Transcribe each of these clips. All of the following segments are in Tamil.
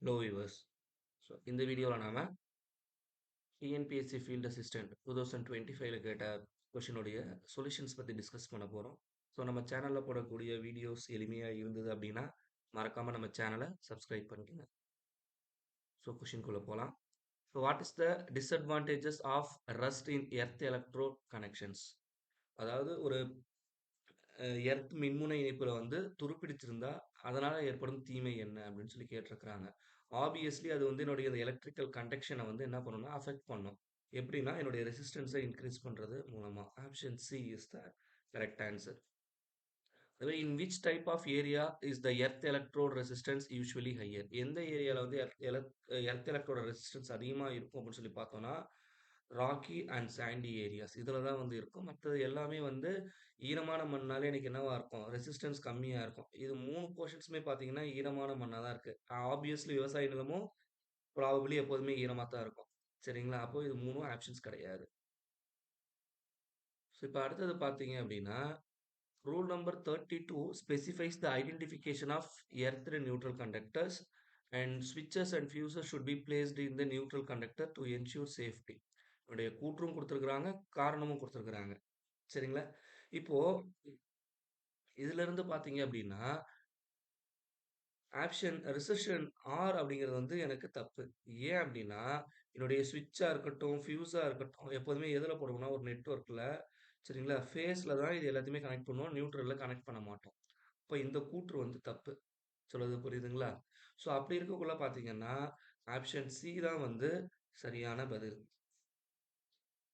Hello viewers. ஸோ இந்த வீடியோவில் நாம டிஎன்பிஎஸ்சி ஃபீல்ட் அசிஸ்டன்ட் 2025ல கேட்ட கொஷினுடைய சொல்யூஷன்ஸ் பற்றி டிஸ்கஸ் பண்ண போகிறோம். ஸோ நம்ம சேனலில் போடக்கூடிய வீடியோஸ் எளிமையாக இருந்தது அப்படின்னா மறக்காமல் நம்ம சேனலை சப்ஸ்கிரைப் பண்ணிக்கோங்க. ஸோ கொஷின்குள்ளே போகலாம். So what is the disadvantages of rust in earth electrode connections? அதாவது ஒரு எர்த் மின்முனை இணைப்புல வந்து துருப்பிடிச்சிருந்தா அதனால ஏற்படும் தீமை என்ன அப்படின்னு சொல்லி கேட்டிருக்கிறாங்க. ஆப்வியஸ்லி அது வந்து என்னுடைய இந்த எலக்ட்ரிக்கல் கண்டக்ஷனை வந்து என்ன பண்ணும்னா அஃபெக்ட் பண்ணும். எப்படின்னா என்னுடைய ரெசிஸ்டன்ஸை இன்க்ரீஸ் பண்றது மூலமா. Option C is the correct answer. அதுவே in which type of area is the earth electrode resistance usually higher? எந்த ஏரியாவில் வந்து எர்த் எலக்ட்ரோட ரெசிஸ்டன்ஸ் அதிகமாக இருக்கும் அப்படின்னு சொல்லி பார்த்தோம்னா ராக்கி அண்ட் சாண்டி ஏரியாஸ் இதில் தான் வந்து இருக்கும். மற்றது எல்லாமே வந்து ஈரமான மண்ணாலே எனக்கு என்னவா இருக்கும், ரெசிஸ்டன்ஸ் கம்மியாக இருக்கும். இது மூணு போர்ஷன்ஸுமே பார்த்தீங்கன்னா ஈரமான மண்ணாக தான் இருக்குது. ஆப்வியஸ்லி விவசாய நிலமும் ப்ராபபிளி எப்போதுமே ஈரமாக தான் இருக்கும். சரிங்களா? அப்போ இது மூணும் ஆப்ஷன்ஸ் கிடையாது. ஸோ இப்போ அடுத்தது பார்த்தீங்க அப்படின்னா rule number 32 specifies the identification of earth neutral conductors and switches and fuses should be placed in the neutral conductor to ensure safety. உடைய கூற்றும் கொடுத்துருக்குறாங்க, காரணமும் கொடுத்துருக்குறாங்க. சரிங்களா? இப்போ இதுல இருந்து பார்த்தீங்க அப்படின்னா ஆப்ஷன் ரிசெஷன் ஆர் அப்படிங்கிறது வந்து எனக்கு தப்பு. ஏன் அப்படின்னா என்னுடைய ஸ்விட்சா இருக்கட்டும், ஃபியூஸா இருக்கட்டும் எப்போதுமே எதில் போடுவோம்னா ஒரு நெட்வொர்க்கில் சரிங்களா ஃபேஸில் தான் இது எல்லாத்தையுமே கனெக்ட் பண்ணுவோம், நியூட்ரலில் கனெக்ட் பண்ண மாட்டோம். இப்போ இந்த கூற்று வந்து தப்பு. சொல்றது புரியுதுங்களா? ஸோ அப்படி இருக்கக்குள்ள பார்த்தீங்கன்னா, ஆப்ஷன் சி தான் வந்து சரியான பதில்.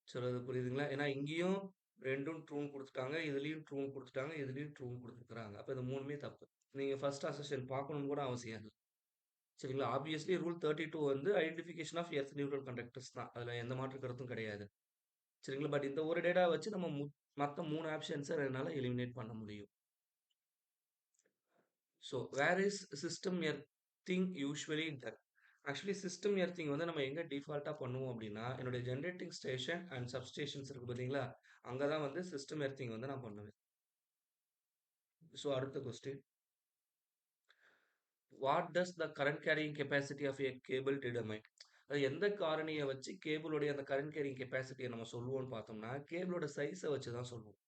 சொல்றது புரியுதுங்களா? ஏன்னா இங்கேயும் 2ம் ட்ரூன்னு குடுத்துட்டாங்க. இதுலயும் ட்ரூன்னு குடுத்துட்டாங்க. இதுலயும் ட்ரூன்னு குடுத்துருக்காங்க. அப்ப இது 3மே தப்பு. நீங்க ஃபர்ஸ்ட் அசெஷன் பார்க்கணும்னு கூட அவசியம் இல்ல. சரிங்களா? ஆப்வியஸ்லி ரூல் 32 வந்து identification of earth neutral conductors தான். அதுல எந்த மாற்று கருத்தும் கிடையாது. சரிங்களா? பட் இந்த ஒரு டேட்டா வச்சு நம்ம மத்த 3 ஆப்ஷன்ஸ என்னால எலிமினேட் பண்ண முடியும். So where is system earthing usually done? Actually system earthing வந்து நம்ம எங்க டிஃபால்ட்டா பண்ணுவோம் அப்படின்னா, என்னுடைய ஜெனரேட்டிங் ஸ்டேஷன் அண்ட் சப்ஸ்டேஷன்ஸ் இருக்கு பார்த்தீங்களா? அங்க தான் வந்து சிஸ்டம் எர்த்திங் வந்து நான் பண்ணுவேன். ஸோ அடுத்த question. What does the current carrying capacity of a cable determine? அது எந்த காரணிய வச்சு கேபிளுடைய அந்த கரண்ட் கேரியிங் கெப்பாசிட்டிய நம்ம சொல்லுவோம்னு பார்த்தோம்னா, கேபிளோட சைஸ வச்சு தான் சொல்லுவோம்.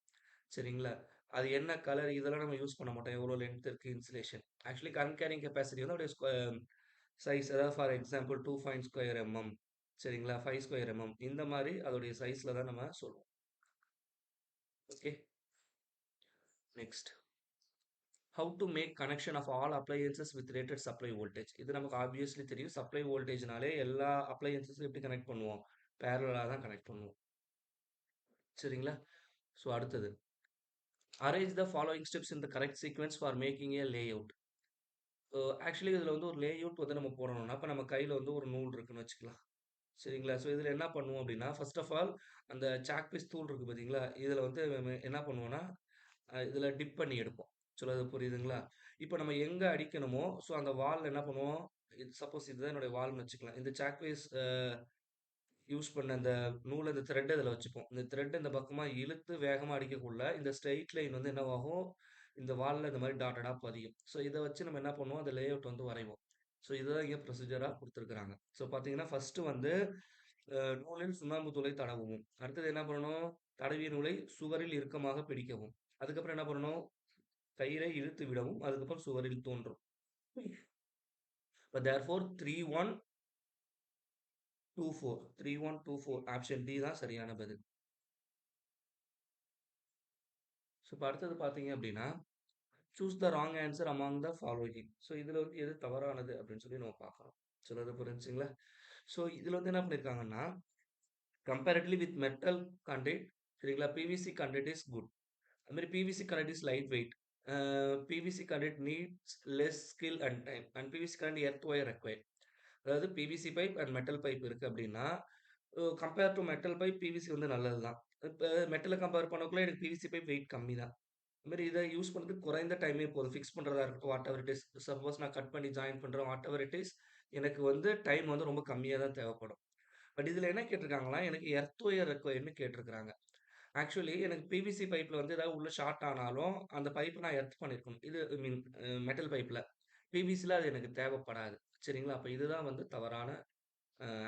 சரிங்களா? அது என்ன கலர் இதெல்லாம் நம்ம யூஸ் பண்ண மாட்டோம். எவ்வளோ லென்த் இருக்கு, insulation. Actually current carrying capacity வந்து அப்படியே சைஸ் அதாவது ஃபார் எக்ஸாம்பிள் 2 ஸ்கொயர் எம்எம் சரிங்களா? 5 ஸ்கொயர் எம்எம் இந்த மாரி அதோடைய சைஸ்ல தான் நம்ம சொல்லுவோம். Okay. Next. How to make connection of all appliances with rated supply voltage? இது நமக்கு ஆப்வியஸ்லி தெரியும். சப்ளை வோல்டேஜ்னாலே எல்லா அப்ளையன்சஸும் எப்படி கனெக்ட் பண்ணுவோம்? பேரலலா தான் கனெக்ட் பண்ணுவோம். சரிங்களா? ஸோ அடுத்தது. Arrange the following steps in the correct sequence for making a layout. Actually இதில வந்து ஒரு லேஅவுட் வந்து நம்ம போடணும்னா, அப்ப நம்ம கையில வந்து ஒரு நூல் இருக்குன்னு வச்சுக்கலாம். சரிங்களா? ஸோ இதில என்ன பண்ணுவோம் அப்டின்னா, ஃபர்ஸ்ட் ஆஃப் ஆல் அந்த சாக் பீஸ் டூல் இருக்கு பார்த்தீங்களா? இதில வந்து நம்ம என்ன பண்ணுவோம்னா, இதில டிப் பண்ணி எடுப்போம். சொல்றது புரியுதுங்களா? இப்ப நம்ம எங்க அடிக்கணுமோ, ஸோ அந்த வால்ல என்ன பண்ணுவோம், சப்போஸ் இதுதான் என்னுடைய வால்ன்னு வச்சுக்கலாம். இந்த சாக் பீஸ் யூஸ் பண்ண அந்த நூல் இந்த த்ரெட் இதில வச்சுப்போம். இந்த த்ரெட் இந்த பக்கமா இழுத்து வேகமா அடிக்கக்குள்ள, இந்த ஸ்ட்ரெய்ட் லைன் வந்து என்னவாகும், இந்த வால்ல இந்த மாரி டாட்டடா பதியும். ஸோ இத வச்சு நம்ம என்ன பண்ணுவோம், அந்த லேஅவுட் வந்து வரைவோம். ஸோ இதுதான் இங்க ப்ரொசீஜரா குடுத்துருக்காங்க. ஸோ பார்த்தீங்கன்னா, ஃபர்ஸ்ட் வந்து நூலில் சுண்ணாம்பு தூளை தடவவும். அடுத்தது என்ன பண்ணணும், தடவிய நூலை சுவரில் இறுக்கமாக பிடிக்கவும். அதுக்கப்புறம் என்ன பண்ணணும், கயிறை இழுத்து விடவும். அதுக்கப்புறம் சுவரில் தோன்றும். தேர்ஃபோர் 3124 3124 ஆப்ஷன் டி தான் சரியான பதில். ஸோ இப்ப அடுத்தது பார்த்தீங்க அப்படின்னா, choose the wrong answer among the following. So இதுல வந்து எது தவறானது அப்படின்னு சொல்லி நம்ம பார்க்கலாம். சொல்றது புரிஞ்சுங்களா? ஸோ இதுல வந்து என்ன பண்ணியிருக்காங்கன்னா, கம்பேரிட்டிவ்லி வித் மெட்டல் கண்டக்ட் சரிங்களா? PVC conduct is good. அது மாரி PVC current is light weight. PVC current needs less skill and time. And PVC current earth wire required. அதாவது PVC pipe and metal pipe இருக்கு அப்படின்னா, compare to metal pipe PVC வந்து நல்லது தான். இப்ப மெட்டல கம்பேர் பண்ணக்குள்ள எனக்கு பிவிசி பைப் வெயிட் கம்மி தான். அது மாரி இத யூஸ் பண்றதுக்கு குறைந்த டைமே போதும். ஃபிக்ஸ் பண்றதா இருக்கட்டும், what ever it is. Suppose நான் கட் பண்ணி ஜாயின் பண்றேன், வாட் எவர் இட் இஸ். எனக்கு வந்து டைம் வந்து ரொம்ப கம்மியா தான் தேவைப்படும். பட் இதுல என்ன கேட்டிருக்காங்கன்னா, எனக்கு எர்த் ஒயர் ரெக்வயர்ட்ன்னு கேட்டிருக்காங்க. ஆக்சுவலி எனக்கு பிவிசி பைப்ல வந்து ஏதாவது உள்ள ஷார்ட் ஆனாலும், அந்த பைப் நான் எர்த் பண்ணியிருக்கணும். இது ஐ மீன் மெட்டல் பைப்ல. பிவிசில அது எனக்கு தேவைப்படாது. சரிங்களா? அப்ப இதுதான் வந்து தவறான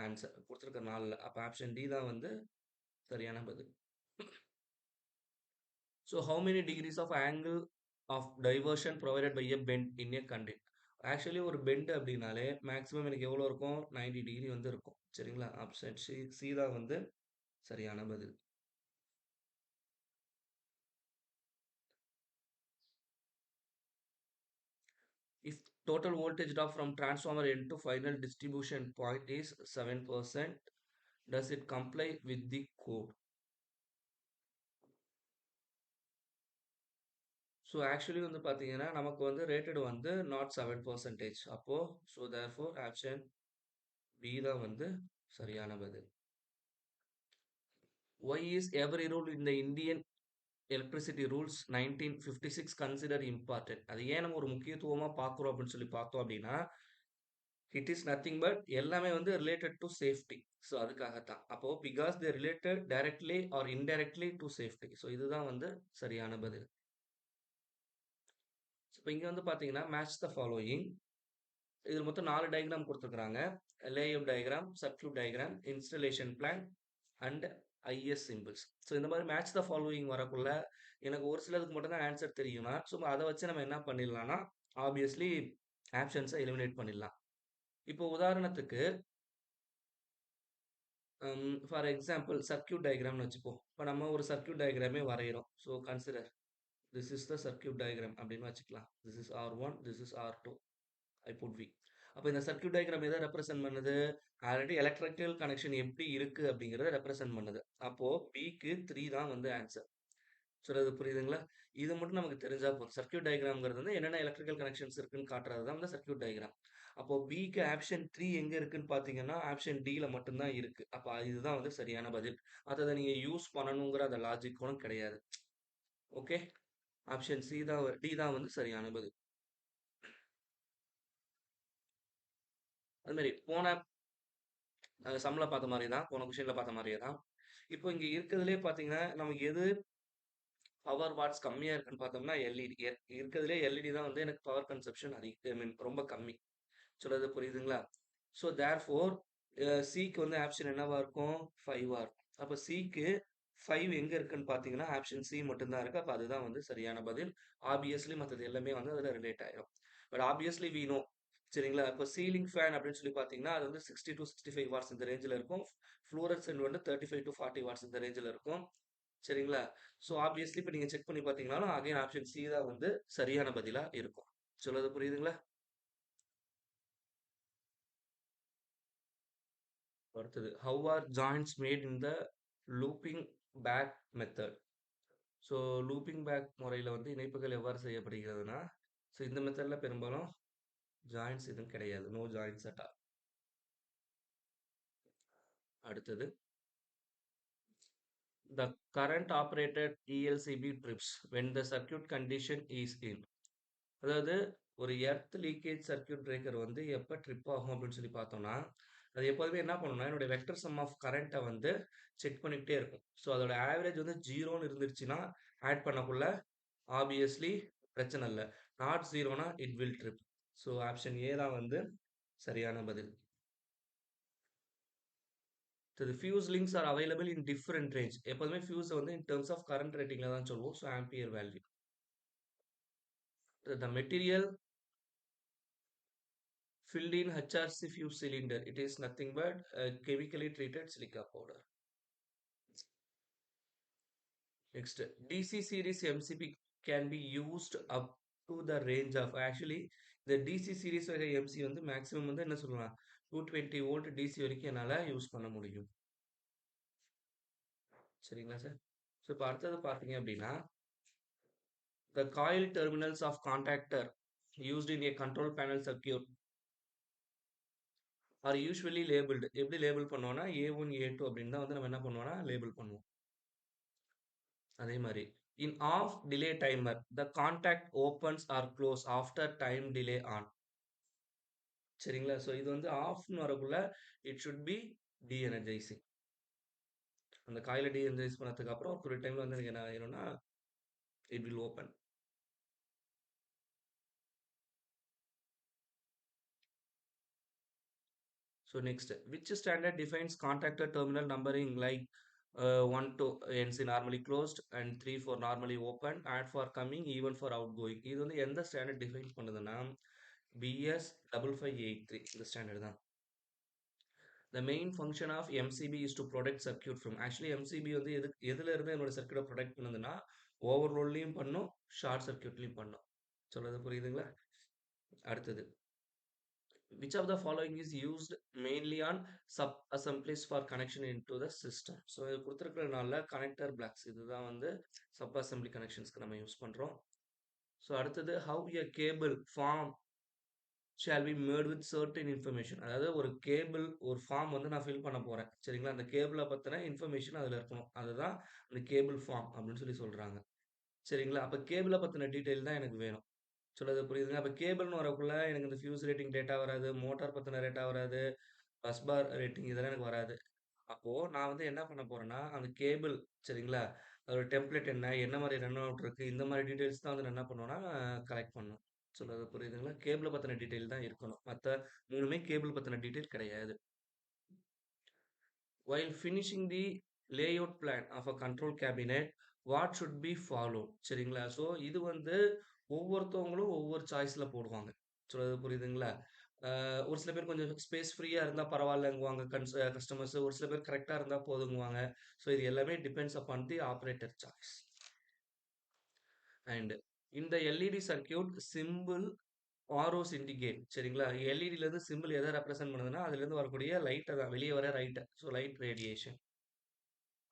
ஆன்சர் குடுத்திருக்க 4ல. அப்ப ஆப்ஷன் டி தான் வந்து சரியான பதில். So how many degrees of angle of diversion provided by a bend in a conduit? Actually ஒரு பெண்ட் அப்படின்னாலே மேக்ஸிமம் எனக்கு எவ்வளோ இருக்கும்? 90 டிகிரி வந்து இருக்கும். சரிங்களா? ஆப்ஷன் சி சி தான் வந்து சரியான பதில். If total voltage drop from transformer N to final distribution point is 7%, does it comply with the code? So actually வந்து பார்த்தீங்கன்னா, நமக்கு வந்து ரேட்டட் வந்து நாட் 7%. அப்போ ஸோ தேர்ஃபோர் ஆப்ஷன் பி தான் வந்து சரியான பதில். Why is every rule in the Indian electricity rules 1956 considered important? அது ஏன் நம்ம ஒரு முக்கியத்துவமா பார்க்குறோம் அப்படின்னு சொல்லி பார்த்தோம் அப்படின்னா, இட் இஸ் நத்திங் பட் எல்லாமே வந்து ரிலேட்டட் டு சேஃப்டி. ஸோ அதுக்காகத்தான். அப்போ because they related directly R indirectly to safety. So இதுதான் வந்து சரியான பதில். இப்போ இங்க வந்து பார்த்தீங்கன்னா, மேட்ச் த ஃபாலோயிங். இதில மொத்தம் 4 டயகிராம் குடுத்துருக்காங்க. Layout diagram, circuit diagram, installation plan and IS symbols. So இந்த மாரி மேட்ச் த ஃபாலோயிங் வரக்குள்ள, எனக்கு ஒரு சிலதுக்கு மட்டும் தான் ஆன்சர் தெரியும்னா, ஸோ அத வச்சு நம்ம என்ன பண்ணிடலாம்னா, ஆப்வியஸ்லி ஆப்ஷன்ஸ எலிமினேட் பண்ணிடலாம். இப்போ உதாரணத்துக்கு, ஃபார் எக்ஸாம்பிள் சர்க்யூட் டயகிராம்னு வச்சுப்போம். இப்ப நம்ம ஒரு சர்க்யூட் டயகிராமே வரையிறோம். So consider this is the circuit diagram அப்படின்னு வச்சுக்கலாம். This is R1, this is R2. I put V. அப்ப இந்த சர்க்யூட் டயகிராம் எத ரெப்ரசென்ட் பண்ணுது? ஆல்ரெடி எலக்ட்ரிக்கல் கனெக்ஷன் எப்படி இருக்கு அப்படிங்கிறத ரெப்ரசென்ட் பண்ணுது. அப்போ பிக்கு 3 தான் வந்து ஆன்சர். சொல்றது புரியுதுங்களா? இது மட்டும் நமக்கு தெரிஞ்சா போதும். சர்க்யூட் டயகிராம்ங்கிறது வந்து என்னென்ன எலக்ட்ரிக்கல் கனெக்ஷன்ஸ் இருக்குன்னு காட்டுறது தான் வந்து சர்க்யூட் டயகிராம். அப்போ பிக்கு ஆப்ஷன் 3 எங்க இருக்குன்னு பார்த்தீங்கன்னா, ஆப்ஷன் டில மட்டும் தான் இருக்கு. அப்ப இதுதான் வந்து சரியான பதில். மத்தத நீங்க யூஸ் பண்ணணுங்கிற அந்த லாஜிக் கூட கிடையாது. ஓகே. ஆப்ஷன் சி தான் டி தான் வந்து சரியான பதில். அது மாரி போன சம்ல பார்த்த மாரி தான். போன கொஸ்டின்ல பார்த்த மாரியே தான். இப்போ இங்க இருக்கிறதுலயே பார்த்தீங்கன்னா, நமக்கு எது பவர் வாட்ஸ் கம்மியா இருக்குன்னு பார்த்தோம்னா, எல்இடி. இருக்கிறதுலயே எல்இடி தான் வந்து எனக்கு பவர் கன்சப்ஷன் ஐ மீன் ரொம்ப கம்மி. சொல்றது புரியுதுங்களா? ஸோ தேர்ஃபோர் சிக்கு வந்து ஆப்ஷன் என்னவா இருக்கும்? 5வா இருக்கும். அப்ப சிக்கு 5 எங்க இருக்குன்னு பார்த்தீங்கன்னா, ஆப்ஷன் சி மட்டும் தான் இருக்கு. அப்ப அதுதான் வந்து சரியான பதில். ஆப்வியஸ்லி மத்தது எல்லாமே வந்து அதுல ரிலேட் ஆயிரும். But obviously we know. சரிங்களா? இப்ப சீலிங் ஃபேன் அப்படின்னு சொல்லி பார்த்தீங்கன்னா, அது வந்து 60-65 வாட்ஸ் இந்த ரேஞ்சுல இருக்கும். ஃப்ளோரசன்ட் வந்து 35-40 வாட்ஸ் இந்த ரேஞ்சுல இருக்கும். சரிங்களா? ஸோ ஆப்வியஸ்லி இப்ப நீங்க செக் பண்ணி பார்த்தீங்கனாலும், அகைன் ஆப்ஷன் சி தான் வந்து சரியான பதிலா இருக்கும். சொல்றது புரியுதுங்களா? அடுத்தது. How are joints made in the looping back method? So looping back முறையில வந்து இணைப்புகள் எவ்வாறு செய்யப்படுகிறதுனா, ஸோ இந்த மெத்தட்ல பெரும்பாலும் ஜாயின்ட்ஸ் எதுவும் கிடையாது. No joints at all. அடுத்தது. The current operated ELCB trips when the circuit condition is in. அதாவது ஒரு எர்த் லீக்கேஜ் சர்க்யூட் பிரேக்கர் வந்து எப்ப ட்ரிப் ஆகும் அப்படின்னு சொல்லி பார்த்தோம்னா, அது எப்போதுமே என்ன பண்ணும்னா, என்னுடைய வெக்டர் சம் ஆஃப் கரண்ட்ட வந்து செக் பண்ணிக்கிட்டே இருக்கும். ஸோ அதோட ஆவரேஜ் வந்து 0ன்னு இருந்துருச்சுன்னா, ஆட் பண்ணக்குள்ள ஆப்வியஸ்லி பிரச்சனை இல்ல. நாட் 0னா it will trip. So option A தான் வந்து சரியான பதில். The fuse links are available in different range. எப்போதுமே ஃபியூஸ வந்து இன் டெர்ம்ஸ் ஆஃப் கரண்ட் ரேட்டிங்ல தான் சொல்லுவோம். So ampere value. The material filled in HRC fuse cylinder. It is nothing but chemically treated silica powder. Next, DC series MCB can be used up to the range of actually the DC series வகை MC வந்து மேக்ஸிமம் வந்து என்ன சொல்லலாம் 220 வோல்ட் DC வரைக்கும் என்னால யூஸ் பண்ண முடியும். சரிங்களா சார்? ஸோ இப்போ அடுத்தது பார்த்தீங்க அப்படின்னா the coil terminals of contactor used in a control panel circuit are usually labeled. எப்படி லேபிள் பண்ணுவோம்னா A1 A2 அப்படின்னு தான் வந்து நம்ம என்ன பண்ணுவோம்னா லேபிள் பண்ணுவோம். அதே மாரி in off delay timer the contact opens or close after time delay on. சரிங்களா? ஸோ இது வந்து ஆஃப்ன்னு வரக்குள்ள it should be de-energizing. அந்த காயில டி எனர்ஜைஸ் பண்ணதுக்கு அப்புறம் ஒரு குறிப்பிட்ட டைம்ல வந்து எனக்கு என்ன ஆயிரும்னா it will open. So next, which standard defines contactor terminal numbering like 1 to NC normally closed and 3 for normally open, add for coming, even for outgoing. இது வந்து எந்த ஸ்டாண்டர்ட் டிஃபைன் பண்ணுதுன்னா BS 5583 இந்த ஸ்டாண்டர்ட் தான். The main function of MCB is to protect circuit from actually MCB வந்து எதுல இருந்து என்னோட சர்க்யூட்டை ப்ரொடெக்ட் பண்ணுதுன்னா ஓவர்லோட்லயும் பண்ணும் ஷார்ட் சர்க்யூட்லயும் பண்ணும். சொல்றது புரியுதுங்களா? அடுத்தது which of the following is used mainly on sub assemblies for connection into the system. So இது கொடுத்துருக்கிறதுனால கனெக்டர் பிளாக்ஸ் இதுதான் வந்து சப் அசம்பிளி கனெக்ஷன்ஸ்க்கு நம்ம யூஸ் பண்றோம். ஸோ அடுத்தது how a cable form shall be made with certain information. அதாவது ஒரு கேபிள் ஒரு ஃபார்ம் வந்து நான் ஃபில் பண்ண போறேன் சரிங்களா, அந்த கேபிளை பத்தின இன்ஃபர்மேஷன் அதுல இருக்கணும், அதுதான் அந்த கேபிள் ஃபார்ம் அப்படின்னு சொல்லி சொல்றாங்க சரிங்களா. அப்ப கேபிளை பத்தின டீட்டெயில் தான் எனக்கு வேணும். சொல்றது புரியுதுங்க. அப்ப கேபிள்னு வரக்குள்ள எனக்கு இந்த ஃபியூஸ் ரேட்டிங் டேட்டா வராது, மோட்டார் பத்தின டேட்டா வராது, பஸ் பார் ரேட்டிங் இதெல்லாம் எனக்கு வராது. அப்போ நான் வந்து என்ன பண்ண போறேன்னா, அந்த கேபிள் சரிங்களா, அதோட டெம்ப்ளேட் என்ன, என்ன மாரி ரன் அவுட் இருக்கு, இந்த மாரி டீட்டெயில்ஸ் தான் வந்து நான் என்ன பண்ணுவேன்னா, கலெக்ட் பண்ணணும். சொல்றது புரியுதுங்களா? கேபிள பத்தின டீட்டெயில் தான் இருக்கணும். மத்த 3மே கேபிள் பத்தின டீட்டெயில் கிடையாது. While finishing the layout plan of a control cabinet, what should be followed? சரிங்களா? ஸோ இது வந்து ஒவ்வொருத்தவங்களும் ஒவ்வொரு சாய்ஸ்ல போடுவாங்க. சொல்றது புரியுதுங்களா? ஒரு சில பேர் கொஞ்சம் ஸ்பேஸ் ஃப்ரீயா இருந்தா பரவாயில்லங்குவாங்க கஸ்டமர்ஸ். ஒரு சில பேர் கரெக்ட்டா இருந்தா போதுங்குவாங்க. ஸோ இது எல்லாமே depends upon the operator choice. And இந்த LED circuit simple arrows indicate சரிங்களா. எல்இடில இருந்து சிம்பிள் எதை ரெப்ரசென்ட் பண்ணுதுன்னா, அதுல இருந்து வரக்கூடிய லைட்ட தான் வெளியே வர ரைட். So light radiation.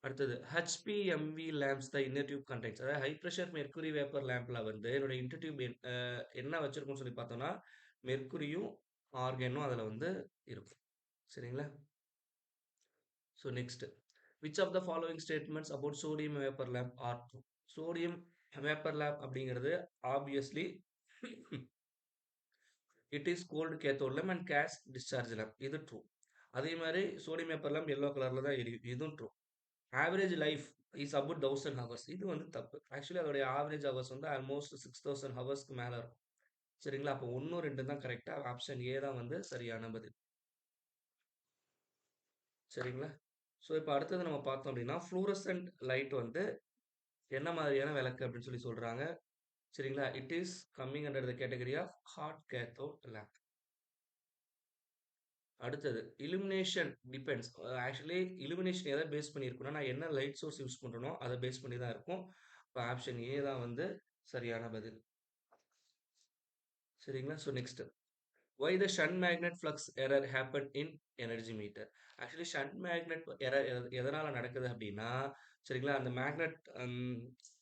அடுத்தது HPMV lamps the inner tube contains. அதாவது ஹை பிரஷர் மெர்க்குரி வேப்பர் லேம்ப்ல வந்து என்னோட இன்னர் டியூப் என்ன வச்சிருக்கும்னு சொல்லி பார்த்தோம்னா, மெர்க்குரியும் ஆர்கானும் அதுல வந்து இருக்கும். சரிங்களா? So next which of the following statements about sodium vapour lamp are true? Sodium vapour lamp அப்படிங்கிறது obviously it is cold cathode lamp and gas discharge lamp. இது ட்ரூ. அதே மாதிரி சோடியம் வேப்பர் லேம்ப் எல்லோ கலர்ல தான் எரியும். இதுவும் true. Average life is about 1000 hours. இது வந்து தப்பு. ஆக்சுவலி அதோடைய ஆவரேஜ் ஹவர்ஸ் வந்து ஆல்மோஸ்ட் 6000 ஹவர்ஸ்க்கு மேல இருக்கும். சரிங்களா? அப்போ 1, 2 தான் கரெக்ட்டா. ஆப்ஷன் ஏ தான் வந்து சரியான பதில். சரிங்களா? ஸோ இப்ப அடுத்தது நம்ம பார்த்தோம் அப்படின்னா, ஃப்ளூரசன்ட் லைட் வந்து என்ன மாதிரியான விளக்கு அப்படின்னு சொல்லி சொல்றாங்க. சரிங்களா? It is coming under the category of hot cathode lamp. அடுத்தது இல்லுமினேஷன் டிபெண்ட்ஸ். ஆக்சுவலி இல்லுமினேஷன் எத பேஸ் பண்ணி இருக்கும்னா, நான் என்ன லைட் சோர்ஸ் யூஸ் பண்றேனோ, அத பேஸ் பண்ணி தான் இருக்கும். இப்ப ஆப்ஷன் ஏ தான் வந்து சரியான பதில். சரிங்களா? So next why the shunt magnet flux error happened in energy meter? Actually shunt magnet error எதனால நடக்குது அப்படின்னா, சரிங்களா, அந்த மேக்னெட்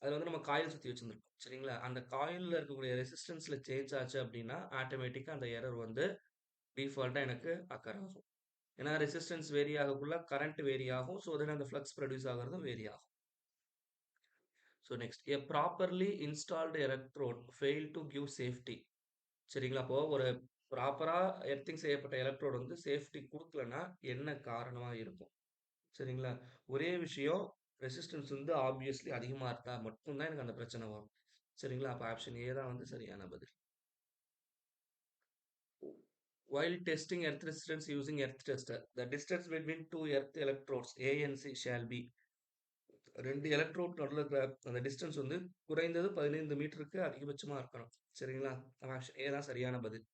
அது வந்து நம்ம காயில் சுத்தி வச்சிருந்திருப்போம். சரிங்களா, அந்த காயில்ல இருக்கக்கூடிய ரெசிஸ்டன்ஸ்ல சேஞ்ச் ஆச்சு அப்படின்னா ஆட்டோமேட்டிக்கா அந்த எரர் வந்து டிஃபால்ட்டா எனக்கு அக்கர் ஆகும். ஏன்னா ரெசிஸ்டன்ஸ் வேரி ஆகக்குள்ள கரண்ட் வேரி ஆகும். ஸோ தென் அந்த ஃப்ளக்ஸ் ப்ரொடியூஸ் ஆகுறதும் வேரி ஆகும். So next a properly installed electrode fail to give safety. சரிங்களா, அப்போ ஒரு ப்ராப்பரா எர்த்திங் செய்யப்பட்ட எலக்ட்ரோட் வந்து சேஃப்டி குடுக்கலன்னா என்ன காரணமா இருக்கும்? சரிங்களா, ஒரே விஷயம் ரெசிஸ்டன்ஸ் வந்து ஆப்வியஸ்லி அதிகமா இருந்தா மட்டும் தான் எனக்கு அந்த பிரச்சனை வரும். சரிங்களா, அப்ப ஆப்ஷன் ஏ தான் வந்து சரியான பதில். While testing earth resistance using earth tester, the distance between two earth electrodes A and C shall be 2 electrode நடுவுல இருக்கிற அந்த டிஸ்டன்ஸ் வந்து குறைந்தது 15 மீட்டருக்கு அதிகபட்சமா இருக்கணும். சரிங்களா? ஆப்ஷன் ஏ தான் சரியான பதில்.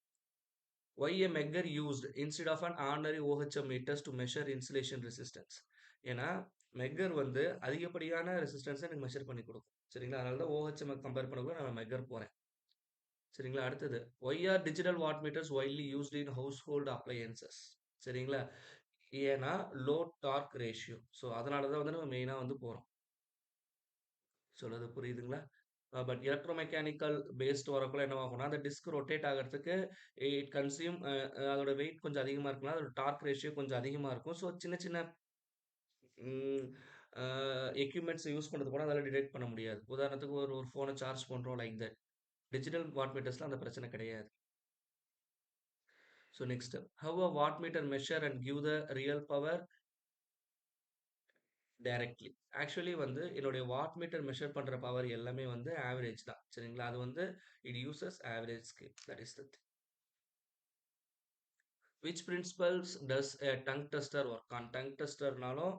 Why a megger used instead of an ordinary OHM meters to measure insulation resistance? ஏன்னா மெக்கர் வந்து அதிகப்படியான ரெசிஸ்டன்ஸை எனக்கு மெஷர் பண்ணி கொடுக்கும். சரிங்களா, அதனால தான் OHM கம்பேர் பண்ணக்குள்ள நான் மெக்கர் போறேன். சரிங்களா, அடுத்தது why are digital watt meters widely used in household appliances? சரிங்களா, ஏன்னா லோ டார்க் ரேஷியோ. ஸோ அதனால தான் வந்து நம்ம மெயினா வந்து போறோம். சொல்றது புரியுதுங்களா? பட் எலக்ட்ரோமெக்கானிக்கல் பேஸ்ட் வரக்குள்ள என்னவாகும்னா, அந்த டிஸ்க் ரொட்டேட் ஆகுறதுக்கு இட் கன்சியூம் அதோட வெயிட் கொஞ்சம் அதிகமா இருக்கும்னா, அதோட டார்க் ரேஷியோ கொஞ்சம் அதிகமா இருக்கும். ஸோ சின்ன சின்ன ம் அ எக்யூப்மென்ட்ஸ் யூஸ் பண்றது கூட அதால டிடெக்ட் பண்ண முடியாது. உதாரணத்துக்கு ஒரு ஒரு ஃபோன சார்ஜ் பண்றோம் லைக் தட். டிஜிட்டல் வாட் மீட்டர்ஸ்ல அந்த பிரச்சனை கிடையாது. So next how a watt meter measure and give the real power directly. Actually வந்து என்னுடைய வாட் மீட்டர் மெஷர் பண்ற பவர் எல்லாமே வந்து ஆவரேஜ் தான். சரிங்களா, அது வந்து it uses average scale. That is the thing. Which principles does a tong tester work on? Tong டெஸ்டர்னாலும்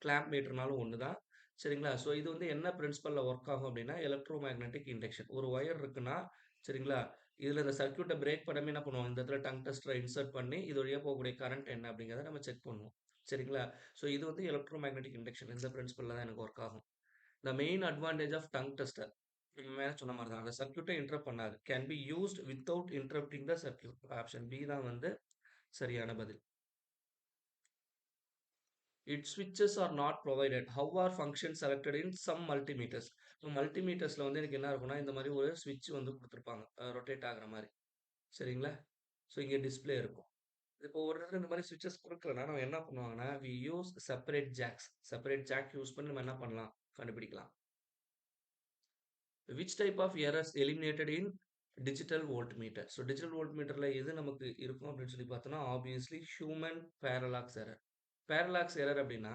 கிளாம்ப் மீட்டர்னாலும் ஒண்ணு தான். சரிங்களா? ஸோ இது வந்து என்ன பிரின்சிபல்ல ஒர்க் ஆகும் அப்டின்னா, எலக்ட்ரோ மேக்னெட்டிக் இண்டக்ஷன். ஒரு ஒயர் இருக்குன்னா, சரிங்களா? இதுல இந்த சர்க்யூட்ட பிரேக் பண்ணாம என்ன பண்ணுவோம், இந்த இடத்துல டங் டெஸ்டர இன்சர்ட் பண்ணி, இது வழியா போகக்கூடிய கரண்ட் என்ன அப்டிங்கிறத நம்ம செக் பண்ணுவோம். சரிங்களா? ஸோ இது வந்து எலக்ட்ரோ மேக்னெட்டிக் இண்டக்ஷன். இந்த பிரின்சிபல்ல தான் எனக்கு ஒர்க் ஆகும். The main advantage of tong tester. மேல சொன்ன மாரி தான். அந்த சர்க்யூட்ட இன்டரப்ட் பண்ணாது. Can be used without interrupting the circuit. Option B தான் வந்து சரியான பதில். Its switches are not provided. How are functions selected in some multimeters? இப்போ மல்டிமீட்டர்ஸ்ல வந்து எனக்கு என்ன இருக்கும்னா, இந்த மாரி ஒரு ஸ்விட்ச் வந்து குடுத்துருப்பாங்க. ரொட்டேட் ஆகுற மாரி. சரிங்களா? ஸோ இங்க டிஸ்ப்ளே இருக்கும். இப்போ ஒரு இடத்துல இந்த மாரி ஸ்விட்சஸ் குடுக்கலன்னா, நம்ம என்ன பண்ணுவாங்கன்னா, we use separate jacks. Separate jack use பண்ணி நம்ம என்ன பண்ணலாம்? கண்டுபிடிக்கலாம். Which type of errors eliminated in digital voltmeter? So digital வோல்ட்மீட்டர்ல எது நமக்கு இருக்கும் அப்படின்னு சொல்லி பார்த்தோம்னா, obviously human parallax error. Parallax error அப்படின்னா,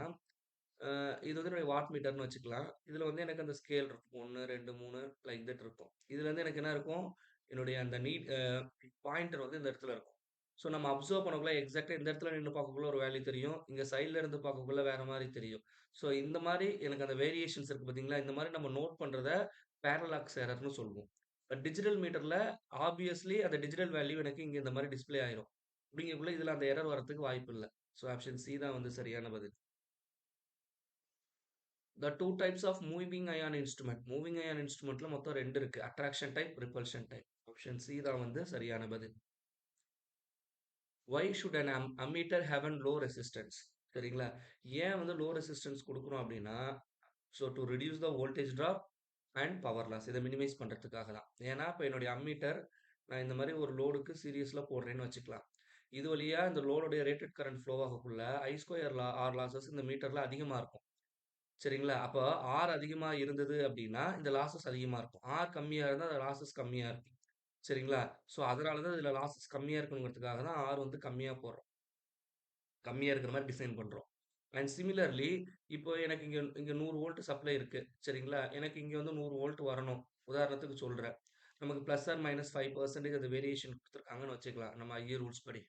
இது வந்து என்னுடைய வாட் மீட்டர்ன்னு வச்சுக்கலாம். இதுல வந்து எனக்கு அந்த ஸ்கேல் இருக்கும். 1, 2, 3 லைக் தட் இருக்கும். இதுல வந்து எனக்கு என்ன இருக்கும்? என்னுடைய அந்த பாயிண்டர் வந்து இந்த இடத்துல இருக்கும். ஸோ நம்ம அப்சர்வ் பண்ணக்குள்ள எக்ஸாக்ட்டா இந்த இடத்துல நின்னு பார்க்கக்குள்ள ஒரு வேல்யூ தெரியும். இங்க சைட்ல இருந்து பார்க்கக்குள்ள வேற மாரி தெரியும். ஸோ இந்த மாரி எனக்கு அந்த வேரியேஷன்ஸ் இருக்கு பார்த்தீங்களா? இந்த மாரி நம்ம நோட் பண்றத பேரலாக்ஸ் எரர்ன்னு சொல்லுவோம். டிஜிட்டல் மீட்டர்ல ஆப்வியஸ்லி அந்த டிஜிட்டல் வேல்யூ எனக்கு இங்க இந்த மாரி டிஸ்ப்ளே ஆயிரும். அப்படிங்கக்குள்ள இதுல அந்த எரர் வரதுக்கு வாய்ப்பு இல்ல. ஸோ ஆப்ஷன் சி தான் வந்து சரியான பதில். The 2 types of moving iron instrument. Moving iron இன்ஸ்ட்ருமென்ட்ல மொத்தம் 2 இருக்கு. Attraction type, repulsion type. Option C தான் வந்து சரியான பதில். Why should an ammeter have a low resistance? சரிங்களா? ஏன் வந்து லோ ரெசிஸ்டன்ஸ் குடுக்குறோம் அப்டின்னா, to reduce the voltage drop and power loss. இத மினிமைஸ் பண்றதுக்காக தான். ஏன்னா, இப்ப என்னுடைய அம்மீட்டர் நான் இந்த மாரி ஒரு லோடுக்கு சீரிஸ்ல போடுறேன்னு வச்சுக்கலாம். இது வழியா இந்த லோடுடைய ரேட்டட் கரண்ட் ஃப்ளோ ஆகக்குள்ள I ஸ்கொயர் ஆர் லாஸஸ் இந்த மீட்டர்ல அதிகமா இருக்கும். சரிங்களா? அப்ப ஆர் அதிகமா இருந்தது அப்டின்னா, இந்த லாஸஸ் அதிகமா இருக்கும். ஆர் கம்மியா இருந்தா, அந்த லாஸஸ் கம்மியா இருக்கும். சரிங்களா? ஸோ, அதனால தான் இதுல லாஸஸ் கம்மியா இருக்கணுங்கிறதுக்காக தான் ஆர் வந்து கம்மியா போடுறோம். கம்மியா இருக்கிற மாரி டிசைன் பண்றோம். அண்ட் சிமிலர்லி இப்போ எனக்கு இங்க இங்க 100 வோல்ட் சப்ளை இருக்கு. சரிங்களா? எனக்கு இங்க வந்து 100 வோல்ட் வரணும். உதாரணத்துக்கு சொல்றேன். நமக்கு பிளஸ் ஆர் மைனஸ் 5% அந்த வேரியேஷன் குடுத்துருக்காங்கன்னு வச்சுக்கலாம். நம்ம ஐஏ ரூல்ஸ் படி.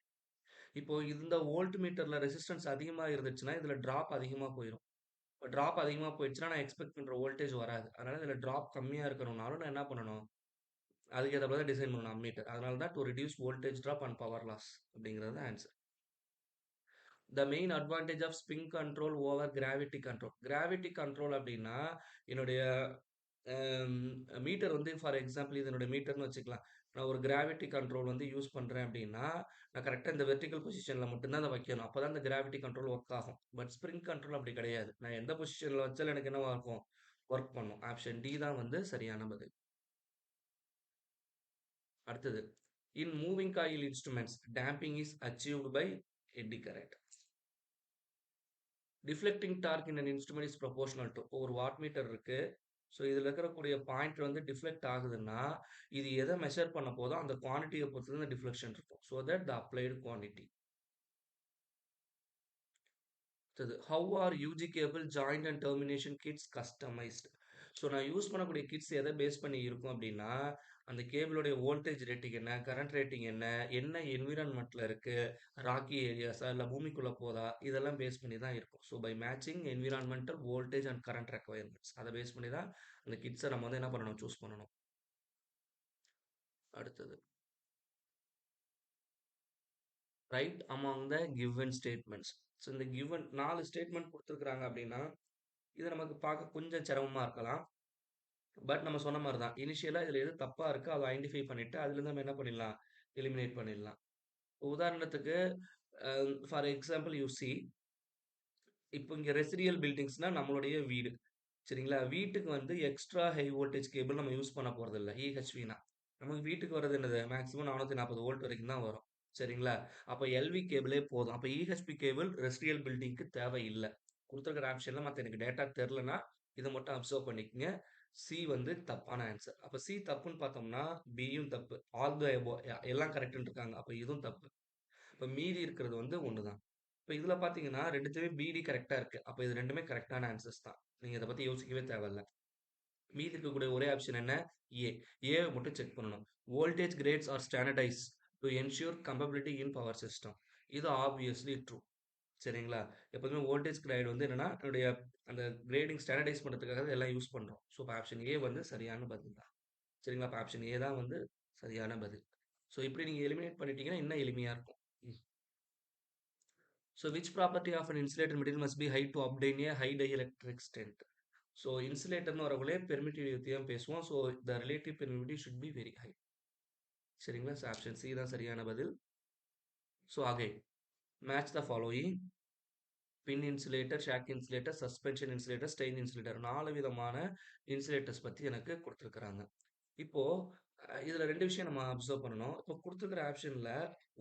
இப்போ இந்த வோல்ட் மீட்டர்ல ரெசிஸ்டன்ஸ் அதிகமா இருந்துச்சுன்னா, இதுல டிராப் அதிகமா போயிரும். டிராப் அதிகமா போயிடுச்சுன்னா, நான் எக்ஸ்பெக்ட் பண்ற வோல்டேஜ் வராது. அதனால இதுல டிராப் கம்மியா இருக்கணும்னாலும் நான் என்ன பண்ணணும்? அதுக்கு ஏத்தாப்புல தான் டிசைன் பண்ணணும் அம்மீட்டர். அதனால தான் to reduce voltage drop and power loss அப்படிங்கிறது தான் answer. The main advantage of spin control over gravity control. Gravity control அப்படின்னா, என்னுடைய அம் மீட்டர் வந்து ஃபார் எக்ஸாம்பிள் இது என்னுடைய மீட்டர்ன்னு வச்சுக்கலாம். நான் ஒரு கிராவிட்டி கண்ட்ரோல் வந்து யூஸ் பண்றேன் அப்படின்னா, நான் கரெக்ட்டா இந்த வெர்டிகல் பொசிஷன்ல மட்டும் தான் அத வைக்கணும். அப்பதான் இந்த கிராவிட்டி கண்ட்ரோல் ஒர்க் ஆகும். பட் ஸ்ப்ரிங் கண்ட்ரோல் அப்படி கிடையாது. நான் எந்த பொசிஷன்ல வச்சாலும் எனக்கு என்னவா இருக்கும்? ஒர்க் பண்ணும். ஆப்ஷன் டி தான் வந்து சரியான பதில். அடுத்தது. In moving coil instruments, damping is achieved by eddy current. Deflecting torque in an instrument is proportional to. இப்போ ஒரு வாட் மீட்டர் இருக்கு. ஸோ இதுல இருக்கக்கூடிய பாயிண்ட் வந்து டிஃப்ளெக்ட் ஆகுதுன்னா, இது எத மெஷர் பண்ண போதோ அந்த குவான்டிட்டிய பொறுத்து தான் இந்த டிஃப்ளெக்ஷன் இருக்கும். So that the applied quantity. அடுத்தது. How are UG cable joint and termination kits customized? So நான் யூஸ் பண்ணக்கூடிய கிட்ஸ் எத பேஸ் பண்ணி இருக்கும் அப்டின்னா, அந்த கேபிளுடைய வோல்டேஜ் ரேட்டிங் என்ன? கரண்ட் ரேட்டிங் என்ன? என்ன என்விரான்மென்ட்ல இருக்கு? ராக்கி ஏரியாஸா? இல்ல பூமிக்குள்ள போதா? இதெல்லாம் பேஸ் பண்ணி தான் இருக்கும். So by matching environmental voltage and current requirements அத பேஸ் பண்ணி தான் அந்த கிட்ஸ நம்ம வந்து என்ன பண்ணணும்? சூஸ் பண்ணணும். அடுத்தது. Write among the given statements. So இந்த கிவன் 4 ஸ்டேட்மென்ட் குடுத்துருக்காங்க அப்டின்னா, இது நமக்கு பார்க்க கொஞ்சம் சிரமமா இருக்கலாம். பட் நம்ம சொன்ன மாரி தான். இனிஷியலா இதுல எது தப்பா இருக்கோ அத ஐடென்டிஃபை பண்ணிட்டு, அதுலருந்து நம்ம என்ன பண்ணிடலாம்? எலிமினேட் பண்ணிடலாம். உதாரணத்துக்கு ஃபார் எக்ஸாம்பிள் யூ சி இப்போ இங்க ரெசிடியல் பில்டிங்ஸ்னா நம்மளுடைய வீடு. சரிங்களா? வீட்டுக்கு வந்து எக்ஸ்ட்ரா ஹை வோல்டேஜ் கேபிள் நம்ம யூஸ் பண்ண போறதில்ல. EHVனா. நமக்கு வீட்டுக்கு வர்றது என்னது? மேக்ஸிமம் 440 வோல்ட் வரைக்கும் தான் வரும். சரிங்களா? அப்ப எல்வி கேபிளே போதும். அப்ப EHV கேபிள் ரெசிடியல் பில்டிங்க்கு தேவையில்ல. குடுத்திருக்கிற ஆப்ஷன்ல மத்த எனக்கு டேட்டா தெரியலன்னா, இத மட்டும் அப்சர்வ் பண்ணிக்கங்க. சி வந்து தப்பான ஆன்ஸர். அப்ப சி தப்புன்னு பார்த்தோம்னா, பியும் தப்பு. ஆல் த எபோவ் எல்லாம் கரெக்ட்ன்னு இருக்காங்க. அப்ப இதுவும் தப்பு. இப்ப மீதி இருக்கிறது வந்து 1 தான். இப்ப இதுல பார்த்தீங்கன்னா, 2த்துலயும் பிடி கரெக்ட்டா இருக்கு. அப்ப இது 2மே கரெக்ட்டான ஆன்ஸர்ஸ் தான். நீங்க இத பத்தி யோசிக்கவே தேவையில்ல. மீதி இருக்கக்கூடிய ஒரே ஆப்ஷன் என்ன? ஏ. ஏவ மட்டும் செக் பண்ணணும். Voltage grades are standardized to ensure compatibility in power system. இது ஆப்வியஸ்லி ட்ரூ. சரிங்களா? எப்போதுமே வோல்டேஜ் கிரைட் வந்து என்னன்னா, என்னுடைய அந்த கிரேடிங் ஸ்டாண்டர்டைஸ் பண்றதுக்காக எல்லாம் யூஸ் பண்றோம். ஸோ, இப்ப ஆப்ஷன் ஏ வந்து சரியான பதில் தான். சரிங்களா? அப்ப ஆப்ஷன் ஏ தான் வந்து சரியான பதில். ஸோ, இப்படி நீங்க எலிமினேட் பண்ணிட்டீங்கன்னா, இன்னும் எளிமையா இருக்கும். ம். So, which property of an insulator material must be high to obtain a high dielectric strength. So, இன்சுலேட்டர்ன்னு வரக்குள்ளே பெர்மிட்டிவிட்டி பத்தி தான் பேசுவோம். So, the relative permittivity should be very high. சரிங்களா? ஸோ, ஆப்ஷன் சி தான் சரியான பதில். So, again match the following. Pin insulator, shock insulator, suspension insulator, strain insulator 4 விதமான இன்சுலேட்டர்ஸ் பத்தி எனக்கு குடுத்துருக்காங்க. இப்போ இதுல 2 விஷயம் நம்ம அப்சர்வ் பண்ணணும். இப்போ குடுத்துருக்கிற ஆப்ஷன்ல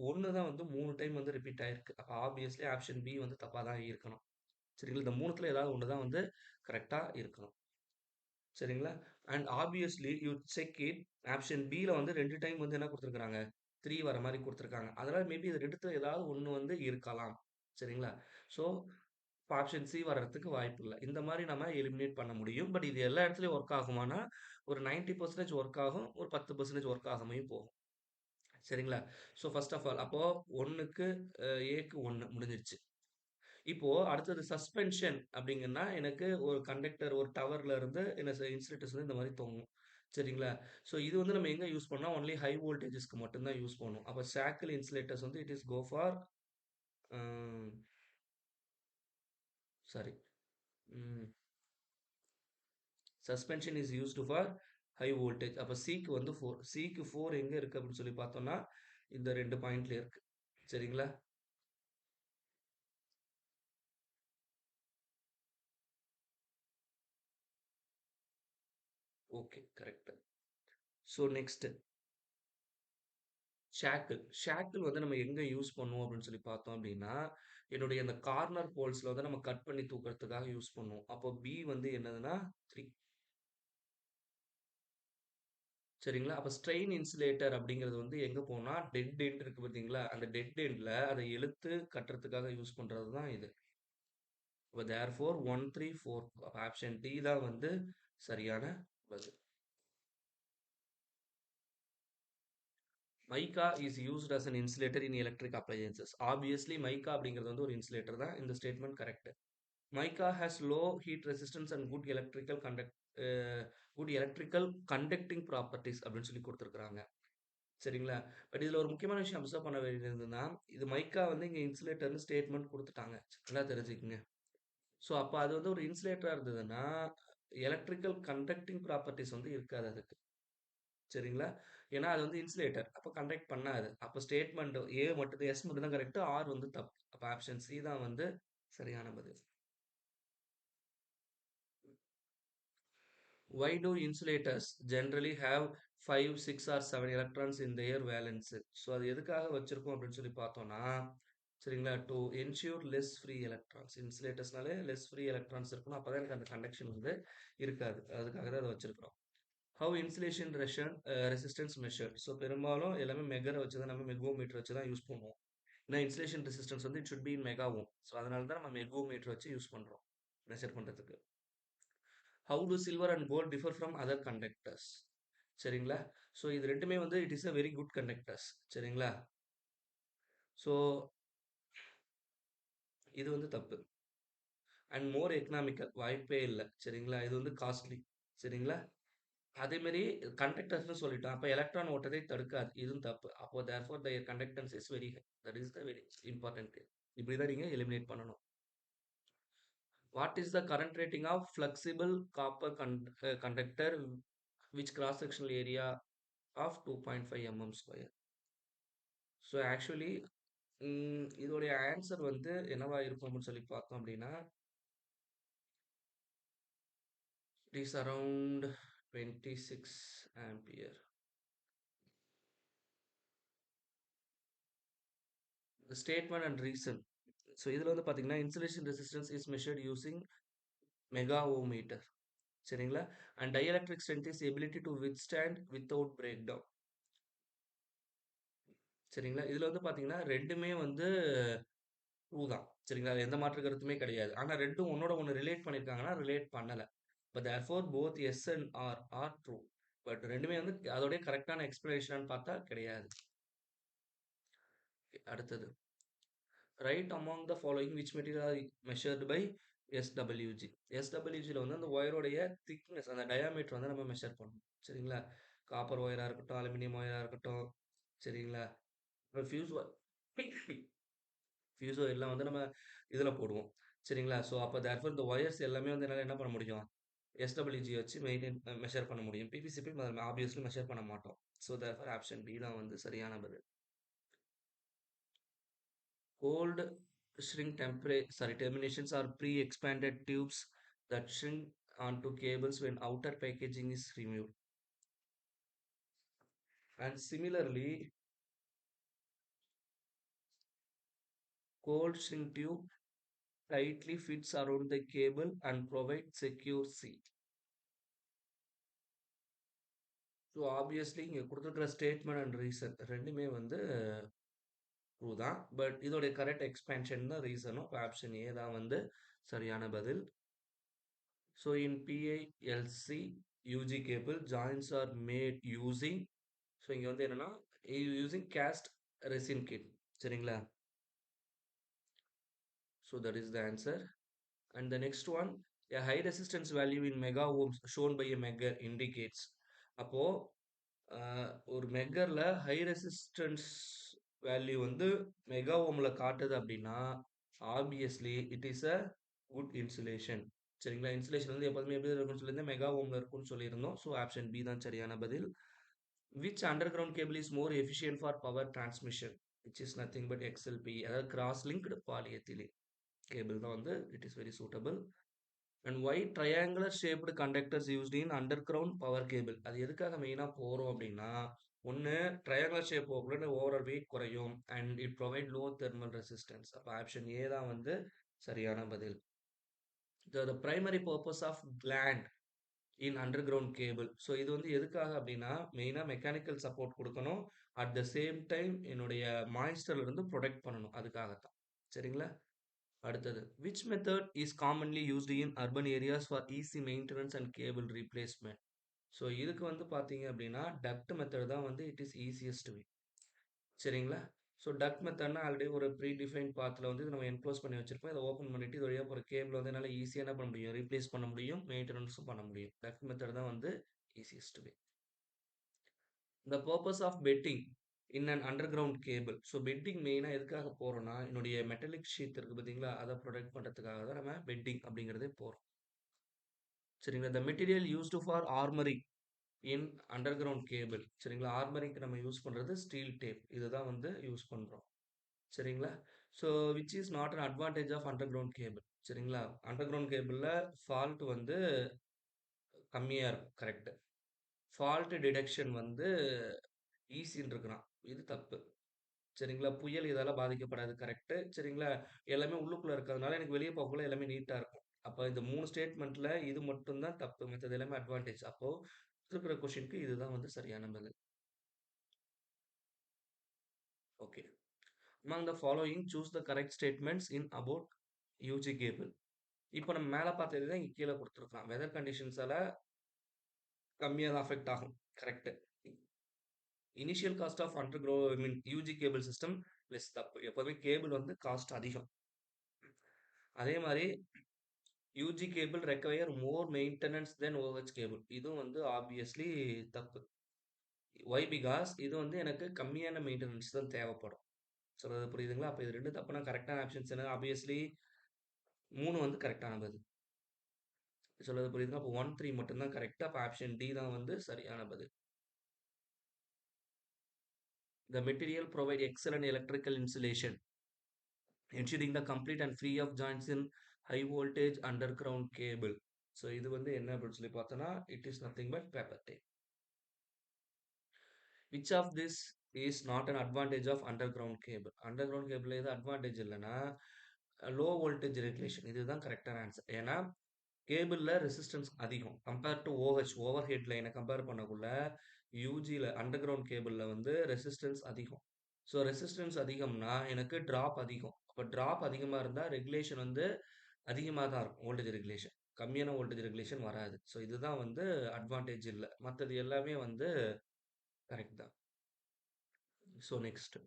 1 தான் வந்து 3 டைம் வந்து ரிப்பீட் ஆயிருக்கு. அப்ப ஆப்வியஸ்லி ஆப்ஷன் பி வந்து தப்பா தான் இருக்கணும். சரிங்களா? இந்த 3த்துல ஏதாவது 1 தான் வந்து கரெக்ட்டா இருக்கணும். சரிங்களா? And obviously you check it. Option பில வந்து 2 டைம் வந்து என்ன குடுத்துருக்காங்க? 3 வர மாரி குடுத்துருக்காங்க. அதனால மேபி இது 2த்துல ஏதாவது 1 வந்து இருக்கலாம். சரிங்களா? ஸோ இப்ப ஆப்ஷன் சி வர்றதுக்கு வாய்ப்பில்ல. இந்த மாரி நம்ம எலிமினேட் பண்ண முடியும். பட் இது எல்லா இடத்துலயும் ஒர்க் ஆகுமான்னா, ஒரு 90% ஒர்க் ஆகும். ஒரு 10% ஒர்க் ஆகாமயும் போகும். சரிங்களா? ஸோ ஃபர்ஸ்ட் ஆஃப் ஆல் அப்போ 1க்கு ஏக்கு 1 முடிஞ்சிருச்சு. இப்போ அடுத்தது சஸ்பென்ஷன் அப்டிங்கன்னா, எனக்கு ஒரு கண்டக்டர் ஒரு டவர்ல இருந்து என்ன இன்சுலேட்டர்ஸ் வந்து இந்த மாரி தொங்கும். சரிங்களா? ஸோ இது வந்து நம்ம எங்க யூஸ் பண்ணோம்? ஒன்லி ஹை வோல்டேஜஸ்க்கு மட்டும் தான் யூஸ் பண்ணுவோம். அப்ப ஷாக்கிள் இன்சுலேட்டர்ஸ் வந்து it is go for a sorry. Hmm. Suspension is used for high voltage. அப்ப சிக்கு வந்து 4. சிக்கு 4 எங்க இருக்கு அப்படின்னு சொல்லி பார்த்தோம்னா, இந்த 2 பாயிண்ட்ல இருக்கு. சரிங்களா? Okay. Correct. So next shackle. Shackle வந்து நம்ம எங்க யூஸ் பண்ணுவோம் அப்படின்னு சொல்லி பார்த்தோம் அப்படின்னா, என்னுடைய அந்த கார்னர் போல்ஸ்ல வந்து நம்ம கட் பண்ணி தூக்குறதுக்காக யூஸ் பண்ணுவோம். அப்போ பி வந்து என்னதுன்னா 3. சரிங்களா? அப்ப ஸ்ட்ரெயின் இன்சுலேட்டர் அப்படிங்கிறது வந்து எங்க போகும்னா, டெட் எண்ட் இருக்கு பார்த்தீங்களா? அந்த டெட் எண்ட்ல அத இழுத்து கட்டுறதுக்காக யூஸ் பண்றது தான் இது. அப்ப தேர்ஃபோர் 1, 3, 4 அப்ப ஆப்ஷன் டி தான் வந்து சரியான பதில். Mica is used as an insulator in electric appliances. Obviously mica அப்படிங்கிறது வந்து ஒரு இன்சுலேட்டர் தான். இந்த statement correct. Mica has low heat resistance and good electrical conducting properties அப்படின்னு சொல்லி குடுத்துருக்காங்க. சரிங்களா? பட் இதுல ஒரு முக்கியமான விஷயம் அப்சர்வ் பண்ண வேண்டியது என்னன்னா, இது மைக்கா வந்து இங்க இன்சுலேட்டர்ன்னு ஸ்டேட்மெண்ட் குடுத்துட்டாங்க. நல்லா தெரிஞ்சுக்கங்க. ஸோ அப்ப அது வந்து ஒரு இன்சுலேட்டரா இருந்ததுன்னா, எலக்ட்ரிக்கல் கண்டக்டிங் ப்ராப்பர்ட்டீஸ் வந்து இருக்காது அதுக்கு. சரிங்களா? ஏன்னா அது வந்து இன்சுலேட்டர். அப்ப கண்டக்ட் பண்ணாது. அப்ப ஸ்டேட்மெண்ட் ஏ மட்டும் எஸ் மட்டும் தான் கரெக்ட். ஆர் வந்து தப்பு. அப்ப ஆப்ஷன் சி தான் வந்து சரியான பதில். Why do insulators generally have 5, 6 or 7 electrons in their valence? So அது எதுக்காக வச்சிருக்கோம் அப்படின்னு சொல்லி பார்த்தோம்னா, சரிங்களா? To ensure less free electrons. இன்சுலேட்டர்ஸ்னாலே லெஸ் ஃப்ரீ எலக்ட்ரான்ஸ் இருக்கணும். அப்பதான் எனக்கு அந்த கண்டக்ஷன் வந்து இருக்காது. அதுக்காக தான் அத வச்சிருக்கிறோம். How insulation resistance measured. So பெரும்பாலும் எல்லாமே மெகர வச்சு தான் நம்ம மெகோமீட்டர் வச்சு தான் யூஸ் பண்ணுவோம். ஏன்னா இன்சுலேஷன் ரெசிஸ்டன்ஸ் வந்து it should be in mega ohm. So அதனால தான் நம்ம மெகோமீட்டர் வச்சு யூஸ் பண்றோம். மெஷர் பண்றதுக்கு. How to silver and gold differ from other conductors. சரிங்களா? ஸோ இது 2மே வந்து it is a very good conductors. சரிங்களா? ஸோ இது வந்து தப்பு. அண்ட் மோர் எக்கனாமிக்கல் வாய்ப்பே இல்ல. சரிங்களா? இது வந்து காஸ்ட்லி. சரிங்களா? அதே மாரி கண்டக்டர்ஸ்ன்னு சொல்லிட்டோம். அப்ப எலக்ட்ரான் ஓட்டத்தை தடுக்காது. இதுவும் தப்பு. அப்போ therefore their conductance is very high. That is the very important thing. இப்படி தான் நீங்க எலிமினேட் பண்ணணும். What is the current rating of flexible copper conductor which cross sectional area of 2.5 mm². So actually இதோடைய ஆன்சர் வந்து என்னவா இருக்கும் அப்படின்னு சொல்லி பார்த்தோம் அப்படின்னா, it is around 26 ampere. Statement and reason. So இதுல வந்து பார்த்தீங்கன்னா, insulation resistance is measured using mega ohmmeter. சரிங்களா? And dielectric strength is ability to withstand without break down. சரிங்களா? இதுல வந்து பார்த்தீங்கன்னா, 2மே வந்து ட்ரூ தான். சரிங்களா? அதுல எந்த மாற்று கருத்துமே கிடையாது. ஆனா 2ம் ஒண்ணோட ஒண்ணு ரிலேட் பண்ணியிருக்காங்கன்னா, ரிலேட் பண்ணல. But therefore both S and R true. But 2மே வந்து அதோடைய கரெக்ட்டான எக்ஸ்பிளனேஷனான்னு பார்த்தா கிடையாது. அடுத்தது. Write among the following which material are measured by SWG. எஸ்டபிள்யூஜில வந்து அந்த ஒயரோடைய திக்னஸ், அந்த டயாமீட்டர் வந்து நம்ம மெஷர் பண்ணணும். சரிங்களா? காப்பர் ஒயரா இருக்கட்டும், அலுமினியம் ஒயரா இருக்கட்டும். சரிங்களா? அப்புறம் ஃபியூஸ் ஒயர்லாம் வந்து நம்ம இதில போடுவோம். சரிங்களா? ஸோ அப்ப தேர்ஃபோர் இந்த ஒயர்ஸ் எல்லாமே வந்து என்னால என்ன பண்ண முடியும்? எஸ்டபிள்யூஜி வச்சு மெஷர் பண்ண முடியும். பிவிசிபி ஆப்வியஸ்லி மெஷர் பண்ண மாட்டோம். ஸோ தேர்ஃபோர் ஆப்ஷன் பி தான் வந்து சரியான பதில். Cold shrink terminations are pre-expanded tubes that shrink onto cables when outer packaging is removed. And similarly, cold shrink tube tightly fits around the cable and provides secure seal. So obviously இங்கே கொடுத்துருக்கிற ஸ்டேட்மெண்ட் அண்ட் ரீசன் ரெண்டுமே வந்து ட்ரூ தான். பட் இதோடைய கரெக்ட் எக்ஸ்பேன்ஷன் தான் ரீசனும். ஆப்ஷன் ஏ தான் வந்து சரியான பதில். So in PILC UG cable joints are made using, so இங்கே வந்து என்னன்னா யூசிங் கேஸ்ட் ரெசின் கிட். சரிங்களா? So that is the answer. And the next one, a high resistance value in mega ohms shown by a measure indicates. அப்போ ஒரு மெகர்ல ஹை ரெசிஸ்டன்ஸ் வேல்யூ வந்து மெகா ஓம்ல காட்டுது அப்படின்னா obviously it is a good insulation. சரிங்களா? இன்சுலேஷன் வந்து எப்போதுமே எப்படி இருக்கும்னு சொல்லியிருந்தேன், மெகா ஓம்ல இருக்கும்னு சொல்லியிருந்தோம். ஸோ ஆப்ஷன் பி தான் சரியான பதில். Which under ground cable is more efficient for power transmission? Which is nothing but XLPE, அதாவது கிராஸ் லிங்க்டு பாலிஎத்திலீன் கேபிள் தான் வந்து it is very suitable. And why triangular shaped conductors used in under ground power cable? அது எதுக்காக மெயினாக போகிறோம் அப்படின்னா, ஒன்று ட்ரையாங்குலர் ஷேப் போகக்குள்ள ஓவரால் வெயிட் குறையும் and it provide low thermal resistance. அப்போ ஆப்ஷன் ஏ தான் வந்து சரியான பதில். The primary purpose of gland in under ground cable. So இது வந்து எதுக்காக அப்படின்னா, மெயினாக மெக்கானிக்கல் சப்போர்ட் கொடுக்கணும். அட் த சேம் டைம் என்னுடைய மாய்ஸ்டர்ல இருந்து ப்ரொடெக்ட் பண்ணணும். அதுக்காகத்தான். சரிங்களா? அடுத்தது, which method is commonly used in urban areas for easy maintenance and cable replacement? So இதுக்கு வந்து பார்த்தீங்க அப்படின்னா டக்ட் மெத்தட் தான் வந்து இட் இஸ் ஈஸியஸ்ட் வே. சரிங்களா? ஸோ டக்ட் மெத்தட்னா ஆல்ரெடி ஒரு ப்ரீ டிஃபைன் பாத்தில் வந்து இதை நம்ம என்க்ளோஸ் பண்ணி வச்சிருப்போம். இதை ஓப்பன் பண்ணிட்டு இது வழியாக ஒரு கேபிள் வந்து என்னால் ஈஸியாக என்ன பண்ண முடியும்? ரீப்ளேஸ் பண்ண முடியும், மெயின்டெனன்ஸும் பண்ண முடியும். டக்ட் மெத்தட் தான் வந்து easiest way. The purpose of bedding in and under ground cable. So bedding மெயினாக எதுக்காக போகிறோம்னா, என்னுடைய மெட்டலிக் ஷீட் இருக்குது பார்த்தீங்களா, அதை ப்ரொடெக்ட் பண்ணுறதுக்காக தான் நம்ம பெட்டிங் அப்படிங்கிறதே போகிறோம். சரிங்களா? The material used for armoring in under ground cable. சரிங்களா? ஆர்மரிங்க்கு நம்ம யூஸ் பண்ணுறது ஸ்டீல் டேப். இதுதான் வந்து யூஸ் பண்ணுறோம். சரிங்களா? So which is not an advantage of under ground cable. சரிங்களா? அண்டர் கிரவுண்ட் கேபிளில் ஃபால்ட் வந்து கம்மியாக இருக்கும். கரெக்ட். ஃபால்ட் டிடெக்ஷன் வந்து ஈஸின்னு இருக்கலாம். இது தப்பு. சரிங்களா? புயல் இதால பாதிக்கப்படாது. கரெக்ட்டு. சரிங்களா? எல்லாமே உள்ளுக்குள்ள இருக்கிறதுனால எனக்கு வெளிய போகக்குள்ள எல்லாமே நீட்டா இருக்கும். அப்ப இந்த 3 ஸ்டேட்மெண்ட்ல இது மட்டும் தான் தப்பு. மத்தது எல்லாமே அட்வான்டேஜ். அப்போ குடுத்திருக்கிற கொஸ்டினுக்கு இதுதான் வந்து சரியான பதில். Okay. Among the following choose the correct statements in about UG cable. இப்ப நம்ம மேல பார்த்தது தான் இங்க கீழ குடுத்திருக்கான். வெதர் கண்டிஷன்ஸால கம்மியா தான் அஃபெக்ட் ஆகும். Correct. Initial cost of I mean UG cable system less தப்பு. எப்பவுமே கேபிள் வந்து காஸ்ட் அதிகம். அதே மாரி UG cable require more maintenance than OH cable. இதுவும் வந்து ஆப்வியஸ்லி தப்பு. ஒய்? பிகாஸ் இது வந்து எனக்கு கம்மியான மெயின்டெனன்ஸ் தான் தேவைப்படும். சொல்றது புரியுதுங்களா? அப்ப இது 2 தப்புனா கரெக்ட்டான ஆப்ஷன்ஸ் என்ன? ஆப்வியஸ்லி 3 வந்து கரெக்ட்டான பதில். சொல்றது புரியுதுங்களா? அப்போ 1, 3 மட்டும் தான் கரெக்ட். அப்ப ஆப்ஷன் டி தான் வந்து சரியான பதில். The material provide excellent electrical insulation, ensuring the complete and free of joints in high voltage underground cable. So இது வந்து என்ன அப்படின்னு சொல்லி பார்த்தோன்னா, it is nothing but paper tape. Which of this is not an advantage of underground cable? Underground cable எது அட்வான்டேஜ் இல்லைன்னா, லோ வோல்டேஜ் ரெகுலேஷன். இதுதான் கரெக்டான ஆன்சர். ஏன்னா கேபிள்ல ரெசிஸ்டன்ஸ் அதிகம். Compare to OH over head லைனை கம்பேர் பண்ணக்குள்ள யூஜியில் அண்டர் கிரவுண்ட் கேபிளில் வந்து ரெசிஸ்டன்ஸ் அதிகம். ஸோ ரெசிஸ்டன்ஸ் அதிகம்னா எனக்கு டிராப் அதிகம். அப்போ டிராப் அதிகமாக இருந்தால் ரெகுலேஷன் வந்து அதிகமாக தான் இருக்கும், வோல்டேஜ் ரெகுலேஷன். கம்மியான வோல்டேஜ் ரெகுலேஷன் வராது. ஸோ இதுதான் வந்து அட்வான்டேஜ் இல்ல. மத்தது எல்லாமே வந்து கரெக்ட் தான். So next.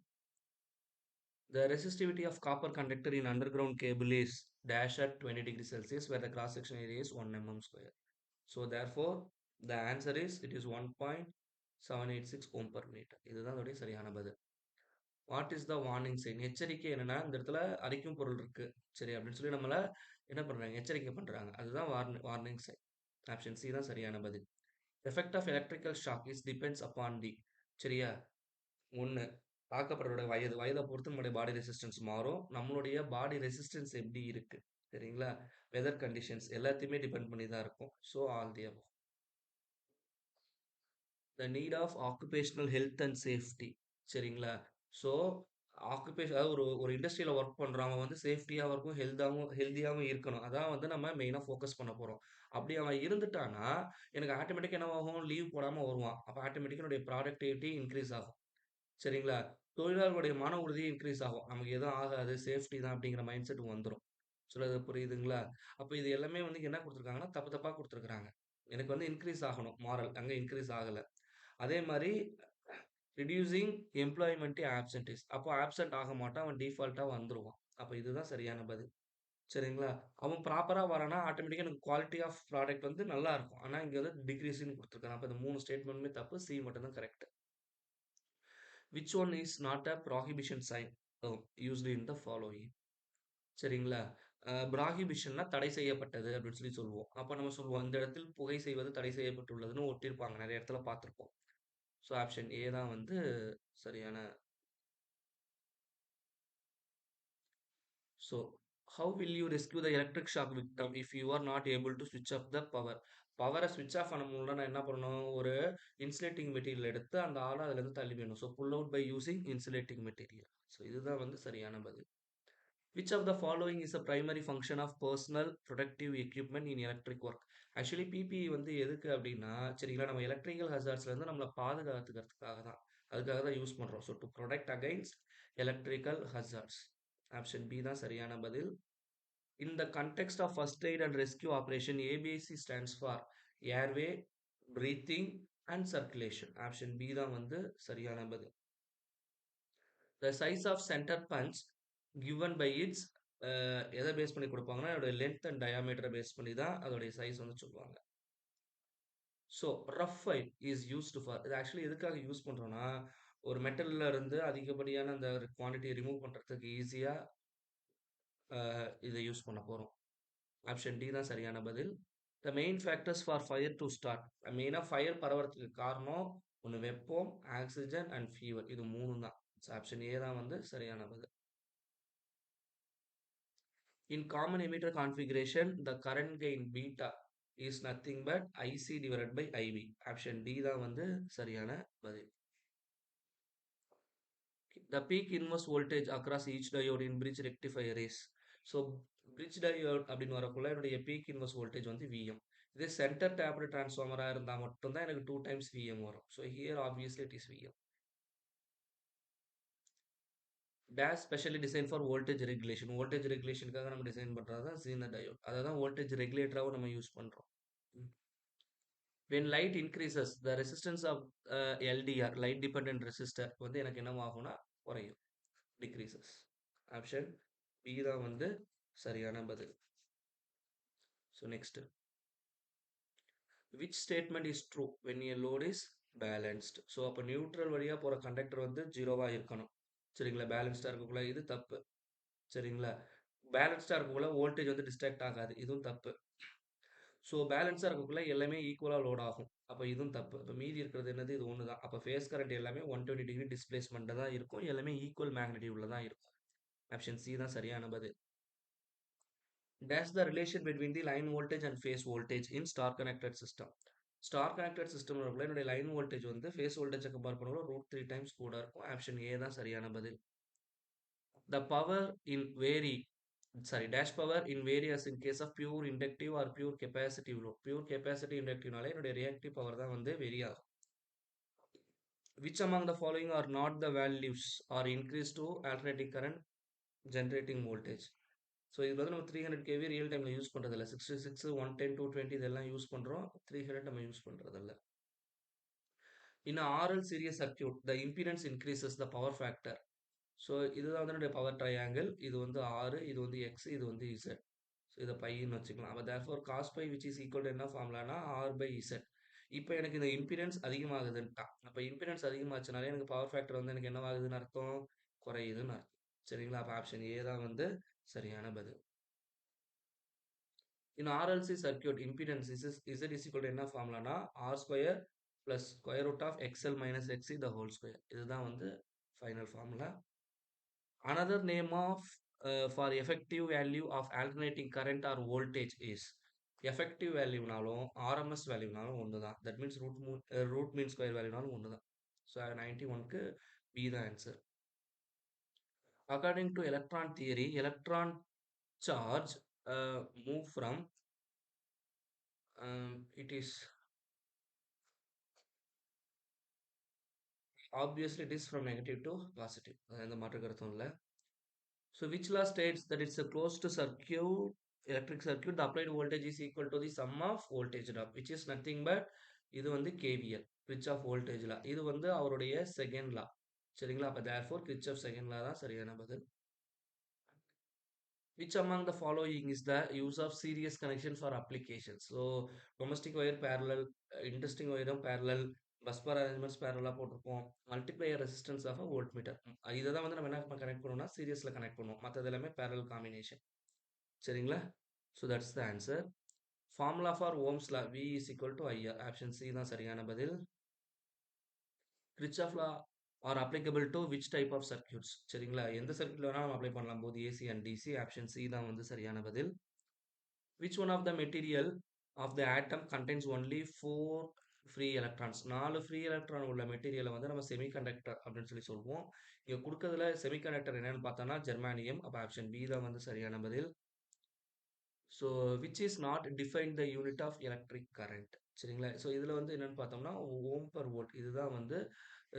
The resistivity of copper conductor in underground cable is dash at 20 degrees Celsius where the cross section area is 1 mm square. So therefore the answer is it is 1.786 ohm per meter. இதுதான் அதோடைய சரியான பதில். What is the warning sign? எச்சரிக்கை என்னன்னா இந்த இடத்துல அரிக்கும் பொருள் இருக்கு சரி அப்படின்னு சொல்லி நம்மள என்ன பண்றாங்க, எச்சரிக்கை பண்றாங்க. அதுதான் வார்னிங் சைன். ஆப்ஷன் சி தான் சரியான பதில். Effect of electrical shock is depends upon the. சரியா? 1 தாக்கப்படுறவரோட வயத பொறுத்து நம்மளுடைய பாடி ரெசிஸ்டன்ஸ் மாறும். நம்மளுடைய பாடி ரெசிஸ்டன்ஸ் எப்படி இருக்கு? சரிங்களா? வெதர் கண்டிஷன்ஸ் எல்லாத்தையுமே டிபெண்ட் பண்ணி தான் இருக்கும். So all the above. The need of occupational health and safety. சரிங்களா? ஸோ ஆக்குபேஷன் அதாவது ஒரு ஒரு இண்டஸ்ட்ரியில ஒர்க் பண்றவன் வந்து சேஃப்டியாவும் இருக்கும், ஹெல்தியாவும் இருக்கணும். அதான் வந்து நம்ம மெயினா ஃபோக்கஸ் பண்ண போறோம். அப்படி அவன் இருந்துட்டான்னா, எனக்கு ஆட்டோமேட்டிக்கா என்னவாகும்? லீவ் போடாம வருவான். அப்ப ஆட்டோமேட்டிக்கா என்னுடைய ப்ராடக்டிவிட்டி இன்கிரீஸ் ஆகும். சரிங்களா? தொழிலாளர்களுடைய மன உறுதி இன்கிரீஸ் ஆகும். நமக்கு எதுவும் ஆகாது, சேஃப்டி தான் அப்படிங்கிற மைண்ட் செட் வந்துரும். சொல்றது புரியுதுங்களா? அப்ப இது எல்லாமே வந்து என்ன குடுத்துருக்காங்கன்னா, தப்பு தப்பா குடுத்துருக்காங்க. எனக்கு வந்து இன்கிரீஸ் ஆகணும் மாரல். அங்க இன்கிரீஸ் ஆகல. அதே மாரி ரிடியூசிங் எம்ப்ளாய்மென்ட் ஆப்சென்டீஸ். அப்போ ஆப்சென்ட் ஆக மாட்டான். அவன் டிஃபால்ட்டா வந்துருவான். அப்ப இதுதான் சரியான பதில். சரிங்களா? அவன் ப்ராப்பரா வரான்னா, ஆட்டோமேட்டிக்கா எனக்கு குவாலிட்டி ஆஃப் ப்ராடக்ட் வந்து நல்லா இருக்கும். ஆனா இங்க வந்து டிக்ரீஸ்ன்னு குடுத்துருக்கான். அப்ப இந்த 3 ஸ்டேட்மெண்ட்டுமே தப்பு. சி மட்டும் தான் correct. Which one is not a prohibition sign used in the following? சரிங்களா? ப்ராஹிபிஷன்னா தடை செய்யப்பட்டது அப்படின்னு சொல்லி சொல்லுவோம். அப்ப நம்ம சொல்லுவோம், இந்த இடத்தில் புகை செய்வது தடை செய்யப்பட்டுள்ளதுன்னு ஒட்டியிருப்பாங்க. நெறைய இடத்துல பார்த்திருப்போம். ஸோ ஆப்ஷன் ஏ தான் வந்து சரியான. So how will you rescue the electric shock victim if you are not able to ஸ்விட்ச் ஆஃப் த பவர்? பவர ஸ்விட்ச் ஆஃப் பண்ண முடியலன்னா நான் என்ன பண்ணணும்? ஒரு இன்சுலேட்டிங் மெட்டீரியல் எடுத்து அந்த ஆள அதுலருந்து தள்ளி விடணும். So pull out by using insulating material. So இதுதான் வந்து சரியான பதில். Which of the following is a primary function of personal protective equipment in electric work? Actually PPE வந்து எதுக்கு அப்படின்னா, சரிங்களா, நம்ம எலக்ட்ரிக்கல் ஹசார்ட்ஸ்ல இருந்து நம்மளை பாதுகாத்துக்கிறதுக்காக தான். அதுக்காக தான் யூஸ் பண்றோம். So to protect against electrical hazards. Option B தான் சரியான பதில். In the context of first aid and rescue operation, ABC stands for airway, breathing and circulation. Option B தான் வந்து சரியான பதில். The size of center punch given by its எதை பேஸ் பண்ணி கொடுப்பாங்கன்னா அதோட லென்த் அண்ட் டயாமீட்டரை பேஸ் பண்ணி தான் அதோடைய சைஸ் வந்து சொல்லுவாங்க. So rough file is used for, இது ஆக்சுவலி எதுக்காக யூஸ் பண்ணுறோன்னா, ஒரு மெட்டல்ல இருந்து அதிகப்படியான அந்த குவான்டிட்டியை ரிமூவ் பண்ணுறதுக்கு ஈஸியாக இதை யூஸ் பண்ண போகிறோம். ஆப்ஷன் டி தான் சரியான பதில். The main factors for fire to start, மெயினாக ஃபயர் பரவறதுக்கு காரணம் ஒன்று வெப்பம், ஆக்சிஜன் அண்ட் ஃபீவர். இது மூணு தான். ஆப்ஷன் ஏ தான் வந்து சரியான பதில். In common emitter configuration, the current gain beta is nothing but IC divided by IB. Option D தான் வந்து சரியான பதில். The peak inverse voltage across each diode in bridge rectifier is. So bridge diode அப்படின்னு வரக்குள்ள என்னுடைய peak inverse voltage வந்து Vm. இதே center tapped transformer இருந்தா மட்டும்தான் எனக்கு 2 times Vm வரும். So here obviously it is Vm. Dash specially designed for voltage regulation. Voltage regulationக்காக நம்ம டிசைன் பண்றது தான் Zener diode. அதை தான் voltage regulator-ஆவும் நம்ம யூஸ் பண்றோம். When light increases, the resistance of LDR, light dependent resistor வந்து எனக்கு என்னவாகும்னா குறையும், decreases. ஆப்ஷன் பி தான் வந்து சரியான பதில். So next, which statement is true when a load is balanced? So அப்போ நியூட்ரல் வழியாக போகிற கண்டக்டர் வந்து ஜீரோவாக இருக்கணும். சரிங்களா? பேலன்ஸ்டாக இருக்கக்குள்ள இது தப்பு. சரிங்களா? பேலன்ஸ்டாக இருக்கக்குள்ள வோல்டேஜ் வந்து டிஸ்ட்ராக்ட் ஆகாது. இதுவும் தப்பு. ஸோ பேலன்ஸா இருக்கக்குள்ள எல்லாமே ஈக்குவலா லோட் ஆகும். அப்ப இதுவும் தப்பு. அப்ப மீதி இருக்கிறது என்னது? இது ஒண்ணு தான். அப்ப ஃபேஸ் கரண்ட் எல்லாமே 120 டிகிரி டிஸ்பிளேஸ்மென்ட்ல தான் இருக்கும். எல்லாமே ஈக்குவல் மேக்னிட்யூட்ல தான் இருக்கும். ஆப்ஷன் சி தான் சரியான பதில். Dash the relation between the line voltage and phase voltage in star connected system. Star connected system இருக்குள்ள என்னுடைய லைன் வோல்டேஜ் வந்து ஃபேஸ் வோல்டேஜை கம்பேர் பண்ணும்போது √3 டைம்ஸ் கூட இருக்கும். ஆப்ஷன் ஏ தான் சரியான பதில். The power in vary, sorry, dash power in various in case of pure inductive or pure capacitive load. Pure capacitive inductiveனால என்னுடைய reactive power தான் வந்து vary ஆகும். Which among the following are not the values or increase to alternating current generating voltage? So இது வந்து நம்ம 300 கேவி ரியல் டைம்ல யூஸ் பண்றதில்ல. 66, 110, 220 இதெல்லாம் யூஸ் பண்றோம். 300 நம்ம யூஸ் பண்றதில்ல. In a RL series circuit, the impedance increases the power factor. So இதுதான் வந்து என்னுடைய பவர் ட்ரையாங்கிள். இது வந்து R, இது வந்து X, இது வந்து Z. ஸோ இத பைன்னு வச்சுக்கலாம். அப்ப therefore cos phi which is equal to என்ன ஃபார்முலானா R/Z. இப்ப எனக்கு இந்த இம்பிடன்ஸ் அதிகமாகுதுன்ட்டான். அப்ப இம்பிடன்ஸ் அதிகமாச்சுனாலே எனக்கு பவர் ஃபேக்டர் வந்து எனக்கு என்னவாகுதுன்னு அர்த்தம்? குறையுதுன்னு அர்த்தம். சரிங்களா? அப்ப ஆப்ஷன் ஏ தான் வந்து சரியான பதில். In RLC circuit, impedance Z is equal to என்ன ஃபார்முலானா R square plus square root of XL minus XC the whole square. இதுதான் வந்து final formula. Another name of for effective value of alternating current or voltage is effective வேல்யூனாலும் RMS வேல்யூனாலும் ஒன்று தான். That means root mean square வேல்யூனாலும் ஒன்று தான். ஸோ 91க்கு பி தான் answer. According to electron theory, electron charge move from it is obviously it is from negative to positive. எந்த மாற்று கருத்தும் இல்லை. So which law states that it's a closed circuit, electric circuit, the applied voltage is equal to the sum of voltage drop, which is nothing but இது வந்து KVL, Kirchhoff voltage law. இது வந்து அவருடைய செகண்ட் லா. சரிங்களா? அப்ப therefore Kirchhoff செகண்ட் லா தான் சரியான பதில். Which among the following is the use of series connection for applications? So domestic wire parallel, interesting wire parallel, bus bar arrangements parallel போட்டிருப்போம். Multiplier resistance of a voltmeter. இதை தான் வந்து நம்ம என்ன கனெக்ட் பண்ணுவோம்னா சீரியஸ்ல கனெக்ட் பண்ணுவோம். மற்றது எல்லாமே parallel combination. சரிங்களா? So that's the answer. Formula for Ohm's law V is equal to IR. Option C தான் சரியான பதில். Kirchhoff law are applicable to which type of circuits? சரிங்களா? எந்த சர்க்யூட்ல வேணா நம்ம அப்ளை பண்ணலாம், both AC and DC. Option C தான் வந்து சரியான பதில். Which one of the material of the atom contains only 4 free electrons? 4 free electron உள்ள மெட்டீரியலை வந்து நம்ம செமிகண்டக்டர் அப்படின்னு சொல்லுவோம். இங்க கொடுக்கறதுல செமிகண்டக்டர் என்னன்னு பார்த்தோம்னா ஜெர்மானியம். அப்ப ஆப்ஷன் பி தான் வந்து சரியான பதில். So which is not define the unit of electric current. சரிங்களா? ஸோ இதுல வந்து என்னன்னு பார்த்தோம்னா ஓம் பர் வோல்ட் இதுதான் வந்து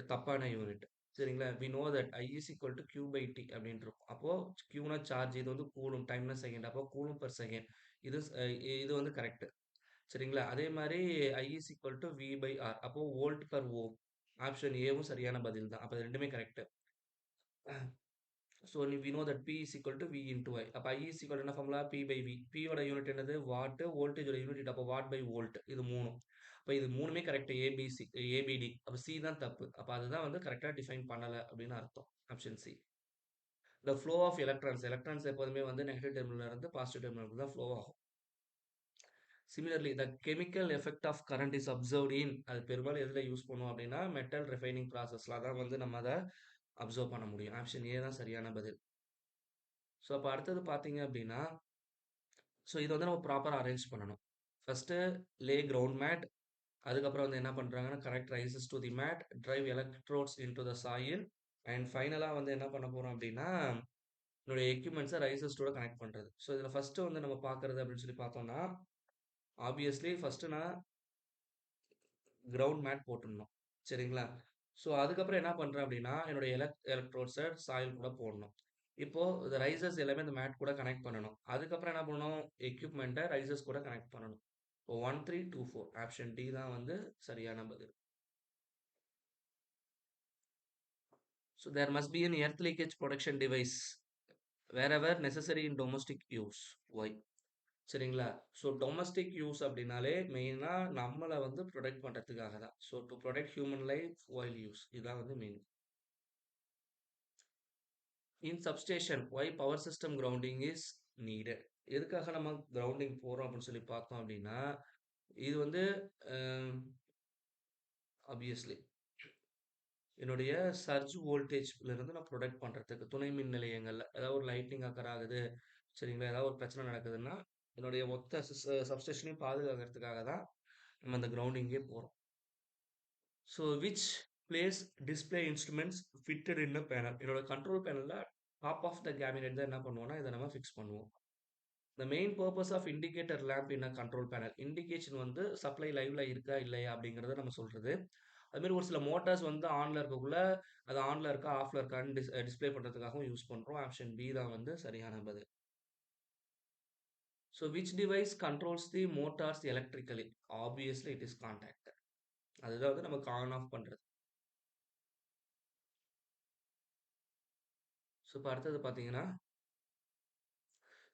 தப்பான யூனிட். சரிங்களா? We know that I is equal to Q by T அப்படின்னு இருக்கும். அப்போ Qனா சார்ஜ், இது வந்து கூலும், டைம்னா செகண்ட். அப்போ கூலும் பர் செகண்ட். இது இது வந்து கரெக்ட். சரிங்களா? அதே மாதிரி I is equal to V by R. அப்போ வோல்ட் பர் ஓம். ஆப்ஷன் ஏவும் சரியான பதில் தான். அப்போ இது ரெண்டுமே correct. So we know that P is equal to V into I. அப்போ I is equal to என்ன formula? P by V. P யோட யூனிட் என்னது? வாட். வோல்டேஜோட யூனிட் அப்போ வாட் பை வோல்ட். இது மூணும். அப்போ இது மூணுமே கரெக்ட். A B C A B D. அப்போ சி தான் தப்பு. அப்போ அதுதான் வந்து கரெக்டாக டிஃபைன் பண்ணலை அப்படின்னு அர்த்தம். Option C. The flow of electrons. Electrons எப்போதுமே வந்து நெகட்டிவ் டெர்மினல்ல இருந்து பாசிட்டிவ் டெர்மினலுக்கு தான் ஃப்ளோ ஆகும். Similarly, the chemical effect of current is observed in அது பெரும்பாலும் எதுல யூஸ் பண்ணுவோம் அப்படின்னா மெட்டல் ரிஃபைனிங் ப்ராசஸ்ல தான் வந்து நம்ம அதை அப்சர்வ் பண்ண முடியும். ஆப்ஷன் ஏ தான் சரியான பதில். ஸோ அப்போ அடுத்தது பார்த்தீங்க அப்படின்னா, ஸோ இதை வந்து நம்ம ப்ராப்பராக அரேஞ்ச் பண்ணணும். First lay ground mat. அதுக்கப்புறம் வந்து என்ன பண்ணுறாங்கன்னா connect risers to the mat, drive electrodes into the soil, and ஃபைனலாக வந்து என்ன பண்ண போகிறோம் அப்படின்னா என்னுடைய எக்யூப்மெண்ட்ஸை ரைசஸ்டோட கனெக்ட் பண்ணுறது. ஸோ இதில் ஃபஸ்ட்டு வந்து நம்ம பார்க்குறது அப்படின்னு சொல்லி பார்த்தோம்னா ஆப்வியஸ்லி ஃபஸ்ட்டு நான் கிரவுண்ட் மேட் போட்டுடணும். சரிங்களா? ஸோ அதுக்கப்புறம் என்ன பண்ணுறேன் அப்படின்னா என்னுடைய எலக்ட்ரோட்ஸை சாயில் கூட போடணும். இப்போ இந்த ரைசர்ஸ் எல்லாமே இந்த மேட் கூட கனெக்ட் பண்ணணும். அதுக்கப்புறம் என்ன பண்ணணும்? எக்யூப்மெண்ட்டை ரைசர்ஸ் கூட கனெக்ட் பண்ணணும். இப்போ 1, 3, 2, 4 ஆப்ஷன் டி தான் வந்து சரியான பதில். So there must be an earth leakage protection device wherever necessary in domestic use. Why? சரிங்களா? ஸோ டொமஸ்டிக் யூஸ் அப்படின்னாலே மெயினா நம்மள வந்து ப்ரொடெக்ட் பண்றதுக்காக தான். So to protect human life while use இதான் வந்து main. In substation why power system grounding is needed. எதுக்காக நம்ம கிரவுண்டிங் போறோம் அப்படின்னு சொல்லி பார்த்தோம் அப்படின்னா இது வந்து ஆப்வியஸ்லி என்னுடைய சர்ஜ் வோல்டேஜ்ல இருந்து நான் ப்ரொடெக்ட் பண்றதுக்கு துணை மின் நிலையங்கள்ல ஏதாவது ஒரு லைட்டிங் அக்கர் ஆகுது, சரிங்களா, ஏதாவது ஒரு பிரச்சனை நடக்குதுன்னா என்னுடைய மொத்த சப்ஸ்டேஷனையும் பாதுகாக்கிறதுக்காக தான் நம்ம அந்த கிரவுண்டிங்கே போறோம். So which place display instruments fitted in panel. என்னோட கண்ட்ரோல் பேனலில் டாப் ஆஃப் த கேபினெட் தான் என்ன பண்ணுவோம்னா இதை நம்ம ஃபிக்ஸ் பண்ணுவோம். The main purpose of indicator lamp in control panel. Indication வந்து சப்ளை லைவ்ல இருக்கா இல்லையா அப்படிங்கிறத நம்ம சொல்றது. அது மாதிரி ஒரு சில மோட்டார்ஸ் வந்து ஆன்ல இருக்கக்குள்ள அது ஆன்ல இருக்கா ஆஃப்ல இருக்கான்னு டிஸ்ப்ளே பண்றதுக்காகவும் யூஸ் பண்றோம். ஆப்ஷன் பி தான் வந்து சரியான பதில். So which device controls the Motors electrically? Obviously it is contactor. அதுதான் வந்து நமக்கு ஆன் ஆஃப் பண்றது. ஸோ இப்ப அடுத்தது பார்த்தீங்கன்னா,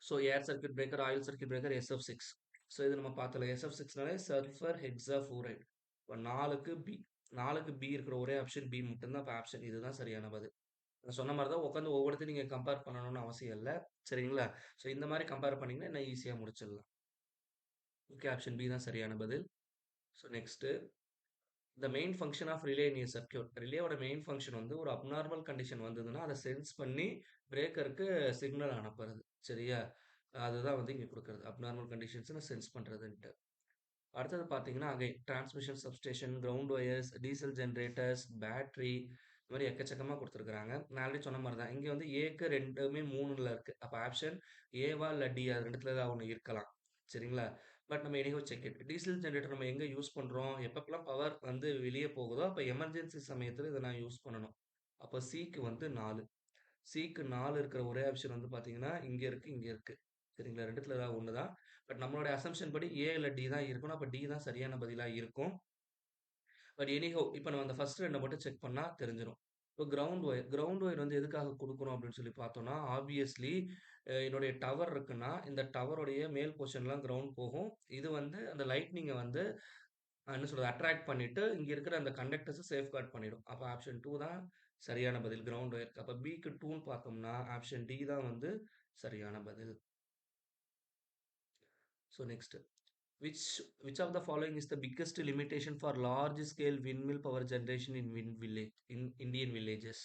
so air circuit breaker, oil circuit breaker, SF6. So இது நம்ம பார்த்தோம்ல. SF6னாலே சல்ஃபர் ஹெக்ஸாஃப்ளூரைடு. இப்போ 4க்கு பி. 4க்கு பி இருக்கிற ஒரே ஆப்ஷன் பி மட்டும் தான். இப்போ ஆப்ஷன் இதுதான் சரியான பதில். நான் சொன்ன மாரி தான் உட்காந்து ஒவ்வொருத்தையும் நீங்க கம்பேர் பண்ணணும்னு அவசியம் இல்ல. சரிங்களா? ஸோ இந்த மாரி கம்பேர் பண்ணீங்கன்னா இன்னும் ஈஸியா முடிச்சிடலாம். ஓகே, ஆப்ஷன் பி தான் சரியான பதில். So next, the main function of relay in a circuit. ரிலேவோட மெயின் ஃபங்ஷன் வந்து ஒரு அப்நார்மல் கண்டிஷன் வந்ததுன்னா, அத சென்ஸ் பண்ணி பிரேக்கருக்கு சிக்னல் அனுப்புறது. சரியா? அதுதான் வந்து இங்க குடுக்குறது. அப்நார்மல் கண்டிஷன்ஸ்ன சென்ஸ் பண்றதுன்ட்டு. அடுத்தது பார்த்தீங்கன்னா, again transmission substation, ground wires, diesel generators, battery இந்த மாரி எக்கச்சக்கமா குடுத்துருக்காங்க. நான் ஆல்ரெடி சொன்ன மாரி தான். இங்க வந்து ஏக்கு 2மே 3ல இருக்கு. அப்ப ஆப்ஷன் ஏவா இல்ல டியா? அது 2த்துல ஏதாவது ஒண்ணு இருக்கலாம். சரிங்களா? பட் நம்ம anyhow check it. Diesel generator நம்ம எங்க யூஸ் பண்றோம்? எப்பப்பலாம் பவர் வந்து வெளிய போகுதோ, அப்ப எமர்ஜென்சி சமயத்துல இத நான் யூஸ் பண்ணணும். அப்ப சிக்கு வந்து 4. சிக்கு 4 இருக்கிற ஒரே ஆப்ஷன் வந்து பார்த்தீங்கன்னா, இங்க இருக்கு, இங்க இருக்கு. சரிங்களா? 2த்துல ஏதாவது ஒண்ணு தான். பட் நம்மளுடைய அசம்ப்ஷன் படி ஏ இல்ல டி தான் இருக்கணும். அப்ப டி தான் சரியான பதிலா இருக்கும். பட் எனிஹவ் இப்ப நம்ம அந்த ஃபர்ஸ்ட் 2 மட்டும் செக் பண்ணா தெரிஞ்சிரும். இப்போ கிரவுண்ட் ஒயர் வந்து எதுக்காக குடுக்குறோம் அப்படின்னு சொல்லி பார்த்தோம்னா, ஆப்வியஸ்லி என்னுடைய டவர் இருக்குன்னா, இந்த டவருடைய மேல் போர்ஷன்லாம் கிரவுண்ட் போகும். இது வந்து அந்த லைட்னிங்க வந்து என்ன சொல்றது? அட்ராக்ட் பண்ணிட்டு, இங்க இருக்கிற அந்த கண்டக்டர்ஸ சேஃப்கார்ட் பண்ணிடும். அப்ப ஆப்ஷன் 2 தான் சரியான பதில் கிரவுண்ட் ஒயர்க்கு. அப்ப பிக்கு 2ன்னு பார்த்தோம்னா, ஆப்ஷன் டி தான் வந்து சரியான பதில். So next. Which which of the following is the biggest limitation for large scale windmill power generation in Indian villages?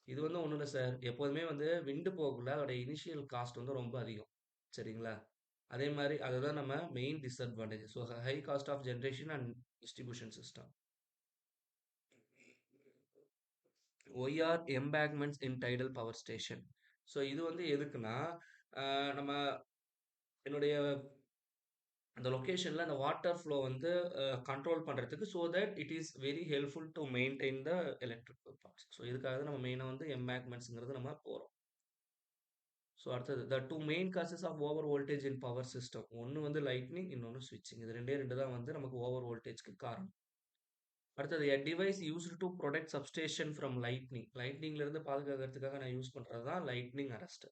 இது வந்து ஒண்ணும் இல்ல சார். எப்போதுமே வந்து விண்ட் போகக்குள்ள அதோட இனிஷியல் காஸ்ட் வந்து ரொம்ப அதிகம். சரிங்களா? அதே மாரி அதுதான் நம்ம main disadvantage. So high cost of generation and distribution system. Why are embankments in tidal power station? So இது வந்து எதுக்குன்னா, நம்ம என்னுடைய அந்த லொகேஷன்ல அந்த வாட்டர் ஃப்ளோ வந்து கண்ட்ரோல் பண்றதுக்கு so that it is very helpful to maintain the electrical parts. ஸோ இதுக்காக தான் நம்ம மெயினா வந்து எம்பேக்மெண்ட்ஸ்ங்கிறது நம்ம போறோம். ஸோ அடுத்தது the 2 main causes of over voltage in power system. ஒண்ணு வந்து லைட்னிங், இன்னொன்னு ஸ்விட்சிங். இது 2 தான் வந்து நமக்கு ஓவர் வோல்டேஜ்க்கு காரணம். அடுத்தது a device used to protect substation from lightning. லைட்னிங்ல இருந்து பாதுகாக்கிறதுக்காக நான் யூஸ் பண்றது தான் லைட்னிங் அரெஸ்ட்.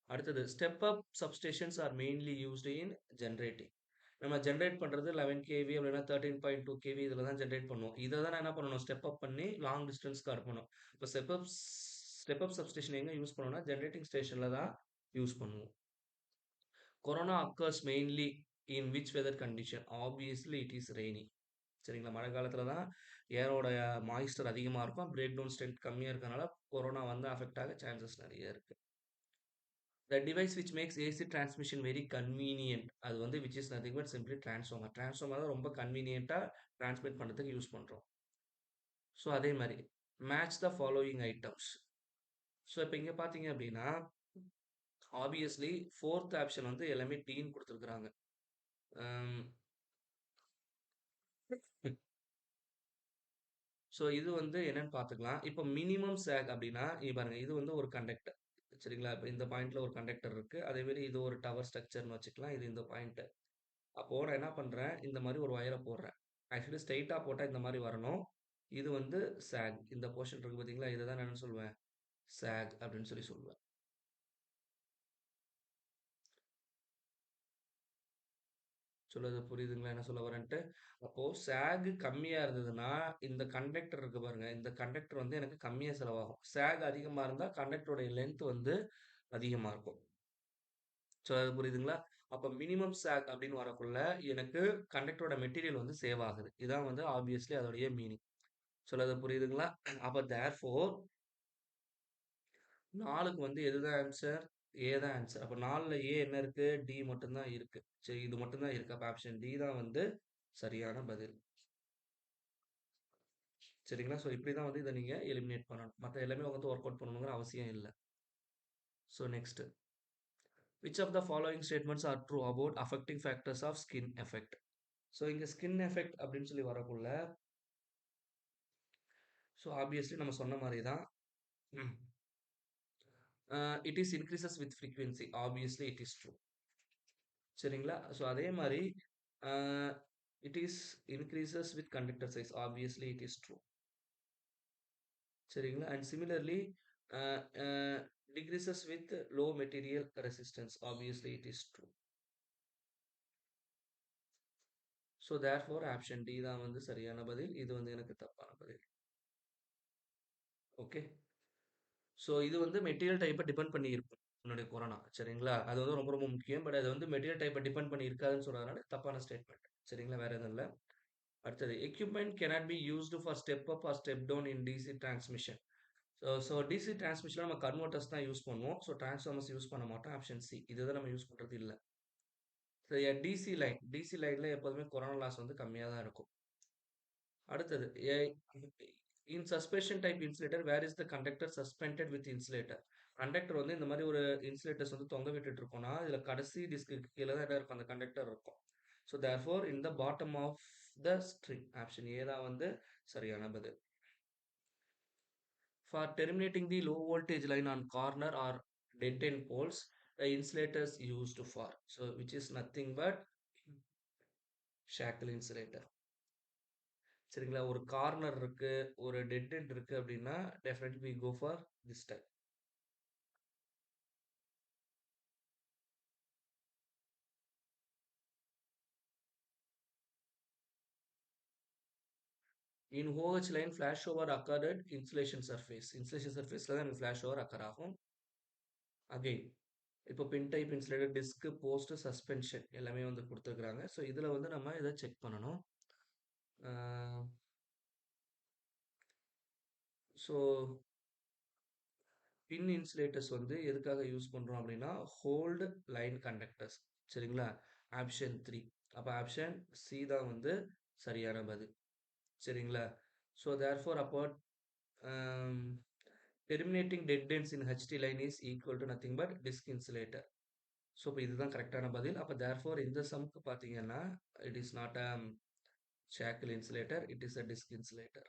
அடுத்தது step up substations are mainly used in generating. நம்ம ஜெனரேட் பண்றது 11 கேவி அப்படின்னா 13.2 கேவி இதில தான் ஜெனரேட் பண்ணுவோம். இத தான் நான் என்ன பண்ணணும்? ஸ்டெப் அப் பண்ணி லாங் டிஸ்டன்ஸ்க்கு அனுப்பணும். இப்ப ஸ்டெப் அப் சப்ஸ்டேஷன் எங்க யூஸ் பண்ணுவோம்னா, ஜெனரேட்டிங் ஸ்டேஷன்ல தான் யூஸ் பண்ணுவோம். Corona occurs mainly in which weather condition? Obviously it is rainy. சரிங்களா? மழை காலத்துல தான் ஏரோட மாய்ஸ்டர் அதிகமா இருக்கும். பிரேக் டவுன் ஸ்ட்ரென்த் கம்மியா இருக்கனால கொரோனா வந்து அஃபெக்ட் ஆக சான்சஸ் நெறைய இருக்கு. த device which makes AC transmission very convenient. அது வந்து which is nothing but simply transformer. Transformer தான் ரொம்ப கன்வீனியன்ட்டா டிரான்ஸ்மிட் பண்றதுக்கு யூஸ் பண்றோம். ஸோ அதே மாரி match the following items. So இப்ப இங்க பார்த்தீங்க அப்டின்னா, ஆப்வியஸ்லி 4த் ஆப்ஷன் வந்து எல்லாமே டீன்னு குடுத்துருக்காங்க. அம் ஸோ இது வந்து என்னன்னு பார்த்துக்கலாம். இப்ப மினிமம் சேக் அப்டின்னா, இங்க பாருங்க இது வந்து ஒரு கண்டக்டர். சரிங்களா? இப்ப இந்த பாயிண்ட்ல ஒரு கண்டக்டர் இருக்கு. அதே மாரி இது ஒரு டவர் ஸ்ட்ரக்சர்ன்னு வச்சுக்கலாம். இது இந்த பாயிண்ட். அப்போ நான் என்ன பண்றேன், இந்த மாரி ஒரு வயர போடுறேன். ஆக்சுவலி ஸ்ட்ரெய்ட்டா போட்டா இந்த மாரி வரணும். இது வந்து சாக். இந்த போர்ஷன் இருக்கு பார்த்தீங்களா? இத தான் நான் என்ன சொல்வேன்? சாக் அப்படின்னு சொல்லி சொல்லுவேன். சொல்றது புரியுதுங்களா? என்ன சொல்ல வரேன்ட்டு? அப்போ சாக் கம்மியா இருந்ததுன்னா, இந்த கண்டக்டர் இருக்கு பாருங்க. இந்த கண்டக்டர் வந்து எனக்கு கம்மியா செலவாகும். சாக் அதிகமா இருந்தா கண்டக்டருடைய லென்த் வந்து அதிகமா இருக்கும். சொல்றது புரியுதுங்களா? அப்ப மினிமம் சாக் அப்படின்னு வரக்குள்ள, எனக்கு கண்டக்டரோட மெட்டீரியல் வந்து சேவ் ஆகுது. இதான் வந்து ஆப்வியஸ்லி அதோடைய மீனிங். சொல்றது புரியுதுங்களா? அப்ப தேர்ஃபோர் 4க்கு வந்து எதுதான் ஆன்ஸர்? ஏ தான் ஆன்ஸர். அப்ப 4ல ஏ என்ன இருக்கு? டி மட்டும் தான் இருக்கு. சரி, இது மட்டும் தான் இருக்கு. அப்ப ஆப்ஷன் டி தான் வந்து சரியான பதில். சரிங்களா? ஸோ இப்படி தான் வந்து இத நீங்க எலிமினேட் பண்ணணும். மத்த எல்லாமே வந்து வொர்க் அவுட் பண்ணணுங்கிற அவசியம் இல்ல. So next. Which of the following statements are true about affecting factors of skin effect? So இங்க ஸ்கின் எஃபெக்ட் அப்படின்னு சொல்லி வரக்குள்ள, ஸோ ஆப்வியஸ்லி நம்ம சொன்ன மாரி தான். It is increases with frequency. Obviously it is true. சரிங்களா? ஸோ அதே மாரி uh it is increases with conductor size. Obviously it is true. சரிங்களா? And similarly uh uh decreases with low material resistance. Obviously it is true. So therefore option D தான் வந்து சரியான பதில். இது வந்து எனக்கு தப்பான பதில். ஓகே. ஸோ இது வந்து மெட்டீரியல் டைப்ப டிபெண்ட் பண்ணி இருக்கும். உன்னுடைய கொரோனா. சரிங்களா? அது வந்து ரொம்ப ரொம்ப முக்கியம். பட் அது வந்து மெட்டீரியல் டைப்ப டிபெண்ட் பண்ணி இருக்காதுன்னு சொல்றதுனால தப்பான ஸ்டேட்மெண்ட். சரிங்களா? வேற எதுவும் இல்ல. அடுத்தது equipment cannot be used for step up or step down in DC transmission. So DC டிரான்ஸ்மிஷன்ல நம்ம கன்வெர்ட்டர்ஸ் தான் யூஸ் பண்ணுவோம். ஸோ டிரான்ஸ்ஃபார்மர்ஸ் யூஸ் பண்ண மாட்டோம். Option C. இதுதான் நம்ம யூஸ் பண்றது இல்ல. சரியா? டிசி லைன்ல எப்போதுமே கொரோனா லாஸ் வந்து கம்மியா தான் இருக்கும். அடுத்தது in suspension type insulator where is the conductor suspended with insulator. Conductor வந்து இந்த மாதிரி ஒரு இன்சுலேட்டர்ஸ் வந்து தொங்க விட்டுட்டு இருக்கோம்னா இதுல கடைசி டிஸ்க்கு கீழே தான் என்ன இருக்கும், அந்த கண்டக்டர் இருக்கும். So therefore in the bottom of the string. Option A தான் வந்து சரியான பதில். For terminating the low voltage line on corner or dead end poles the insulators used for. So which is nothing but shackle insulator. சரிங்களா? ஒரு கார்னர் இருக்கு, ஒரு டெட் எண்ட் இருக்கு அப்படின்னா definitely we go for this type. In OH line flash over occurred at insulation surface. Insulation சர்ஃபேஸ்ல தான் எனக்கு ஃபிளாஷ் ஓவர் அக்கர் ஆகும். அகைன் இப்போ pin type insulator disk post suspension எல்லாமே வந்து கொடுத்துருக்காங்க. ஸோ இதுல வந்து நம்ம இதை செக் பண்ணணும். ஸோ பின் இன்சுலேட்டர்ஸ் வந்து எதுக்காக யூஸ் பண்றோம் அப்படின்னா ஹோல்டு லைன் கண்டக்டர்ஸ். சரிங்களா? ஆப்ஷன் 3. அப்ப ஆப்ஷன் சி தான் வந்து சரியான பதில். சரிங்களா? ஸோ தேர்ஃபோர் அப்போட் terminating dead ends in HT line is equal to nothing but disk insulator. So இப்போ இதுதான் கரெக்டான பதில். அப்போ தேர்ஃபோர் இந்த சம்க்கு பார்த்தீங்கன்னா it is not a shackle insulator, it is a disk insulator.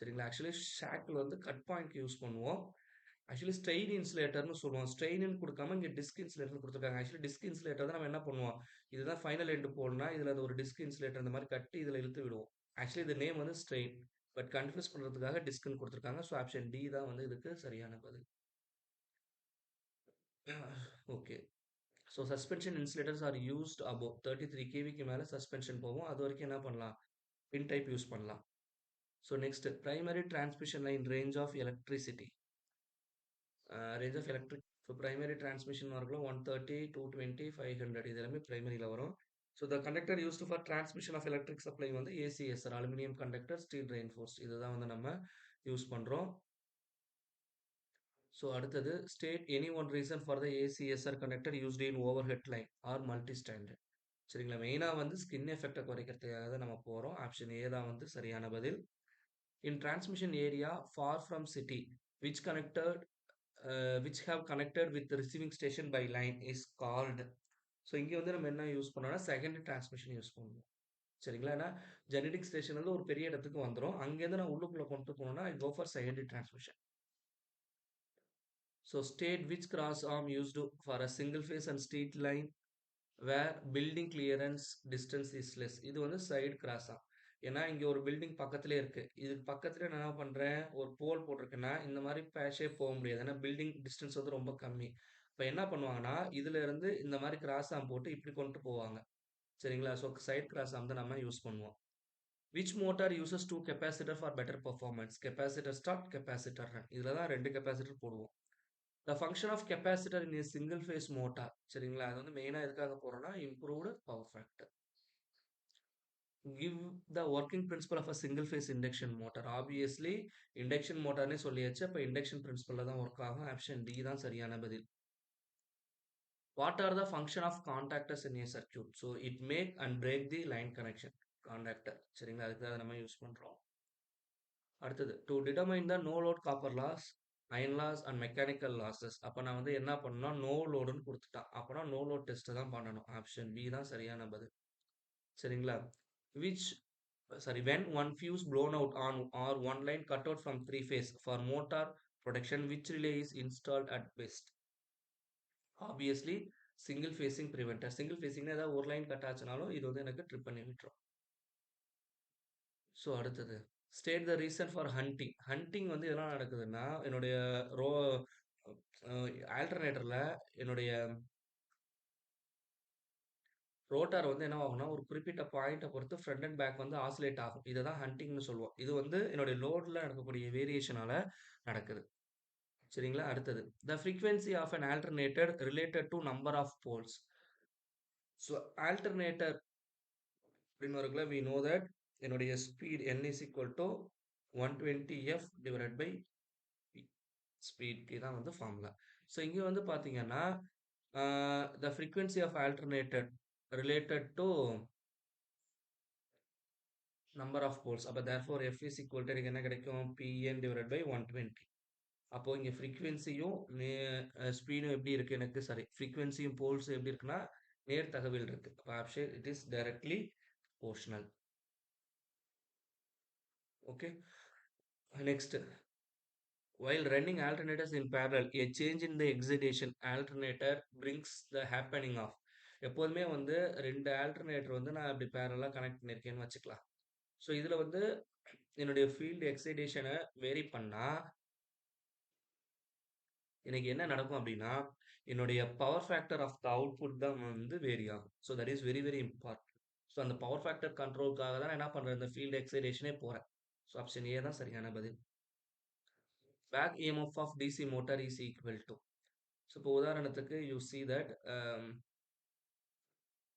சரிங்களா? ஆக்சுவலி ஷாக்கிள் வந்து கட் பாயிண்ட்க்கு யூஸ் பண்ணுவோம். ஆக்சுவலி ஸ்ட்ரெயின் இன்சுலேட்டர்னு சொல்லுவோம். ஸ்ட்ரெயின்னு கொடுக்காம இங்கே டிஸ்க் இன்சுலேட்டர் கொடுத்துருக்காங்க. ஆக்சுவலி டிஸ்க் இன்சுலேட்டர் தான் நம்ம என்ன பண்ணுவோம், இதுதான் ஃபைனல் எண்டு போல்னா இதில் அந்த ஒரு டிஸ்க் இன்சுலேட்டர் இந்த மாதிரி கட்டி இதில் இழுத்து விடுவோம். ஆக்சுவலி இது நேம் வந்து ஸ்ட்ரெயின். பட் கன்ஃபியூஸ் பண்ணுறதுக்காக டிஸ்க்னு கொடுத்துருக்காங்க. ஸோ ஆப்ஷன் டி தான் வந்து இதுக்கு சரியான பதில். Okay. So suspension insulators are used above 33 கேவிக்கு மேலே சஸ்பென்ஷன் போகும். அது வரைக்கும் என்ன பண்ணலாம், பின் டைப் யூஸ் பண்ணலாம். So next primary transmission line range of electricity. Range of electric so primary transmission மார்க்கில் 130, 220, 500 இது எல்லாமே பிரைமரியில் வரும். So the conductor used for transmission of electric supply வந்து ACSR aluminium conductor steel reinforced இதுதான் வந்து நம்ம யூஸ் பண்ணுறோம். ஸோ அடுத்தது state any one reason for the ACSR conductor used in over head line are multi standard. சரிங்களா? மெயினாக வந்து ஸ்கின் எஃபெக்டை குறைக்கிறதுக்காக தான் நம்ம போகிறோம். ஆப்ஷன் ஏ தான் வந்து சரியான பதில். In transmission area for from city which connected which have connected with receiving station by line is called. So இங்கே வந்து நம்ம என்ன யூஸ் பண்ணோம்னா செகண்டரி டிரான்ஸ்மிஷன் யூஸ் பண்ணுவோம். சரிங்களா? ஏன்னா ஜெனடிக் ஸ்டேஷன் வந்து ஒரு பெரிய இடத்துக்கு வந்துடும். அங்கேருந்து நான் உள்ளுக்குள்ளே கொண்டு போகணும்னா I go for secondary transmission. So state which cross arm used for a single phase and street line where building clearance distance is less. இது வந்து சைடு கிராஸா. ஏன்னா இங்க ஒரு பில்டிங் பக்கத்திலே இருக்கு. இதுக்கு பக்கத்துல நான் என்ன பண்றேன், ஒரு போல் போட்டிருக்கேன்னா இந்த மாதிரி பேஷே போக முடியாது. ஏன்னா பில்டிங் டிஸ்டன்ஸ் வந்து ரொம்ப கம்மி. இப்போ என்ன பண்ணுவாங்கன்னா இதுல இருந்து இந்த மாதிரி கிராஸ் ஆம் போட்டு இப்படி கொண்டு போவாங்க. சரிங்களா? ஸோ சைடு கிராஸ் ஆம் தான் நம்ம யூஸ் பண்ணுவோம். Which motor uses two capacitor for better performance. Capacitor start, capacitor run. இதுல தான் 2 கெப்பாசிட்டர் போடுவோம். The function of capacitor in a single phase motor. சரிங்களா? அது வந்து மெயினா எதுக்காக போறோம்னா improved power factor. Give the working principle of a single phase induction motor. Obviously induction மோட்டார்னே சொல்லியாச்சு. அப்போ இண்டக்ஷன் பிரின்சிபல்ல தான் ஒர்க் ஆகும். ஆப்ஷன் டி தான் சரியான பதில். What are the function of contactors in a circuit. So it make and break the line connection. Contactor. சரிங்களா? அதுக்கு தான் நம்ம யூஸ் பண்றோம். அடுத்தது to determine the no load copper loss, iron loss and mechanical losses. அப்போ நான் வந்து என்ன பண்ணணும், நோ லோடுன்னு கொடுத்துட்டான். அப்போனா நோ லோட் டெஸ்ட் தான் பண்ணணும். ஆப்ஷன் பி தான் சரியான பதில். சரிங்களா? Which sorry when one fuse blown out on or one line cut out from three phase for motor protection which relay is installed at best. Obviously single phasing preventer. Single ஃபேசிங்னா ஏதாவது ஒரு லைன் கட் ஆச்சுனாலும், இது வந்து எனக்கு ட்ரிப் பண்ணி விட்டுரும். ஸோ அடுத்தது, state the reason for hunting. Hunting வந்து எதனால நடக்குதுன்னா, என்னுடைய ரோ அ ஆல்டர்னேட்டர்ல என்னுடைய ரோட்டார் வந்து என்னவாகும்னா, ஒரு குறிப்பிட்ட பாயிண்ட்ட பொறுத்து ஃப்ரண்ட் அண்ட் பேக் வந்து ஆசிலேட் ஆகும். இத தான் ஹண்டிங்ன்னு சொல்லுவோம். இது வந்து என்னுடைய லோட்ல நடக்கக்கூடிய வேரியேஷனால நடக்குது. சரிங்களா? அடுத்தது, the frequency of an alternator related to number of poles. So alternator அப்படின்னு வரக்குள்ள வி நோ தட் என்னுடைய speed n is equal to 120f divided by p. Speed p தான் வந்து ஃபார்முலா. ஸோ இங்க வந்து பார்த்தீங்கன்னா, the frequency of alternator related to number of poles. அப்ப therefore f is equal to எனக்கு என்ன கிடைக்கும்? Pn divided by 120. அப்போ இங்க ஃப்ரீக்வென்சியும் ஸ்பீடும் எப்படி இருக்கு எனக்கு? சாரி, ஃப்ரீக்வென்சியும் போல்ஸும் எப்படி இருக்குன்னா, நேர்த்தகவில் இருக்கு. அப்ப option it is directly proportional. Okay. Next, while running alternators in parallel, a change in the excitation alternator brings the happening of. எப்போதுமே வந்து 2 ஆல்டர்னேட்டர் வந்து நான் இப்படி பேரலா கனெக்ட் பண்ணியிருக்கேன்னு வச்சுக்கலாம். ஸோ இதுல வந்து என்னுடைய ஃபீல்டு எக்ஸைடேஷனை வேரி பண்ணா எனக்கு என்ன நடக்கும் அப்படின்னா, என்னுடைய power factor of the output தான் வந்து வேரி ஆகும். So that is very very important. ஸோ அந்த பவர் ஃபேக்டர் கண்ட்ரோலுக்காக தான் நான் என்ன பண்றேன், இந்த ஃபீல்டு எக்ஸைடேஷனே போறேன். ஸோ ஆப்ஷன் ஏ தான் சரியான பதில். Back EMF of DC motor is equal to. So இப்போ உதாரணத்துக்கு யூ see that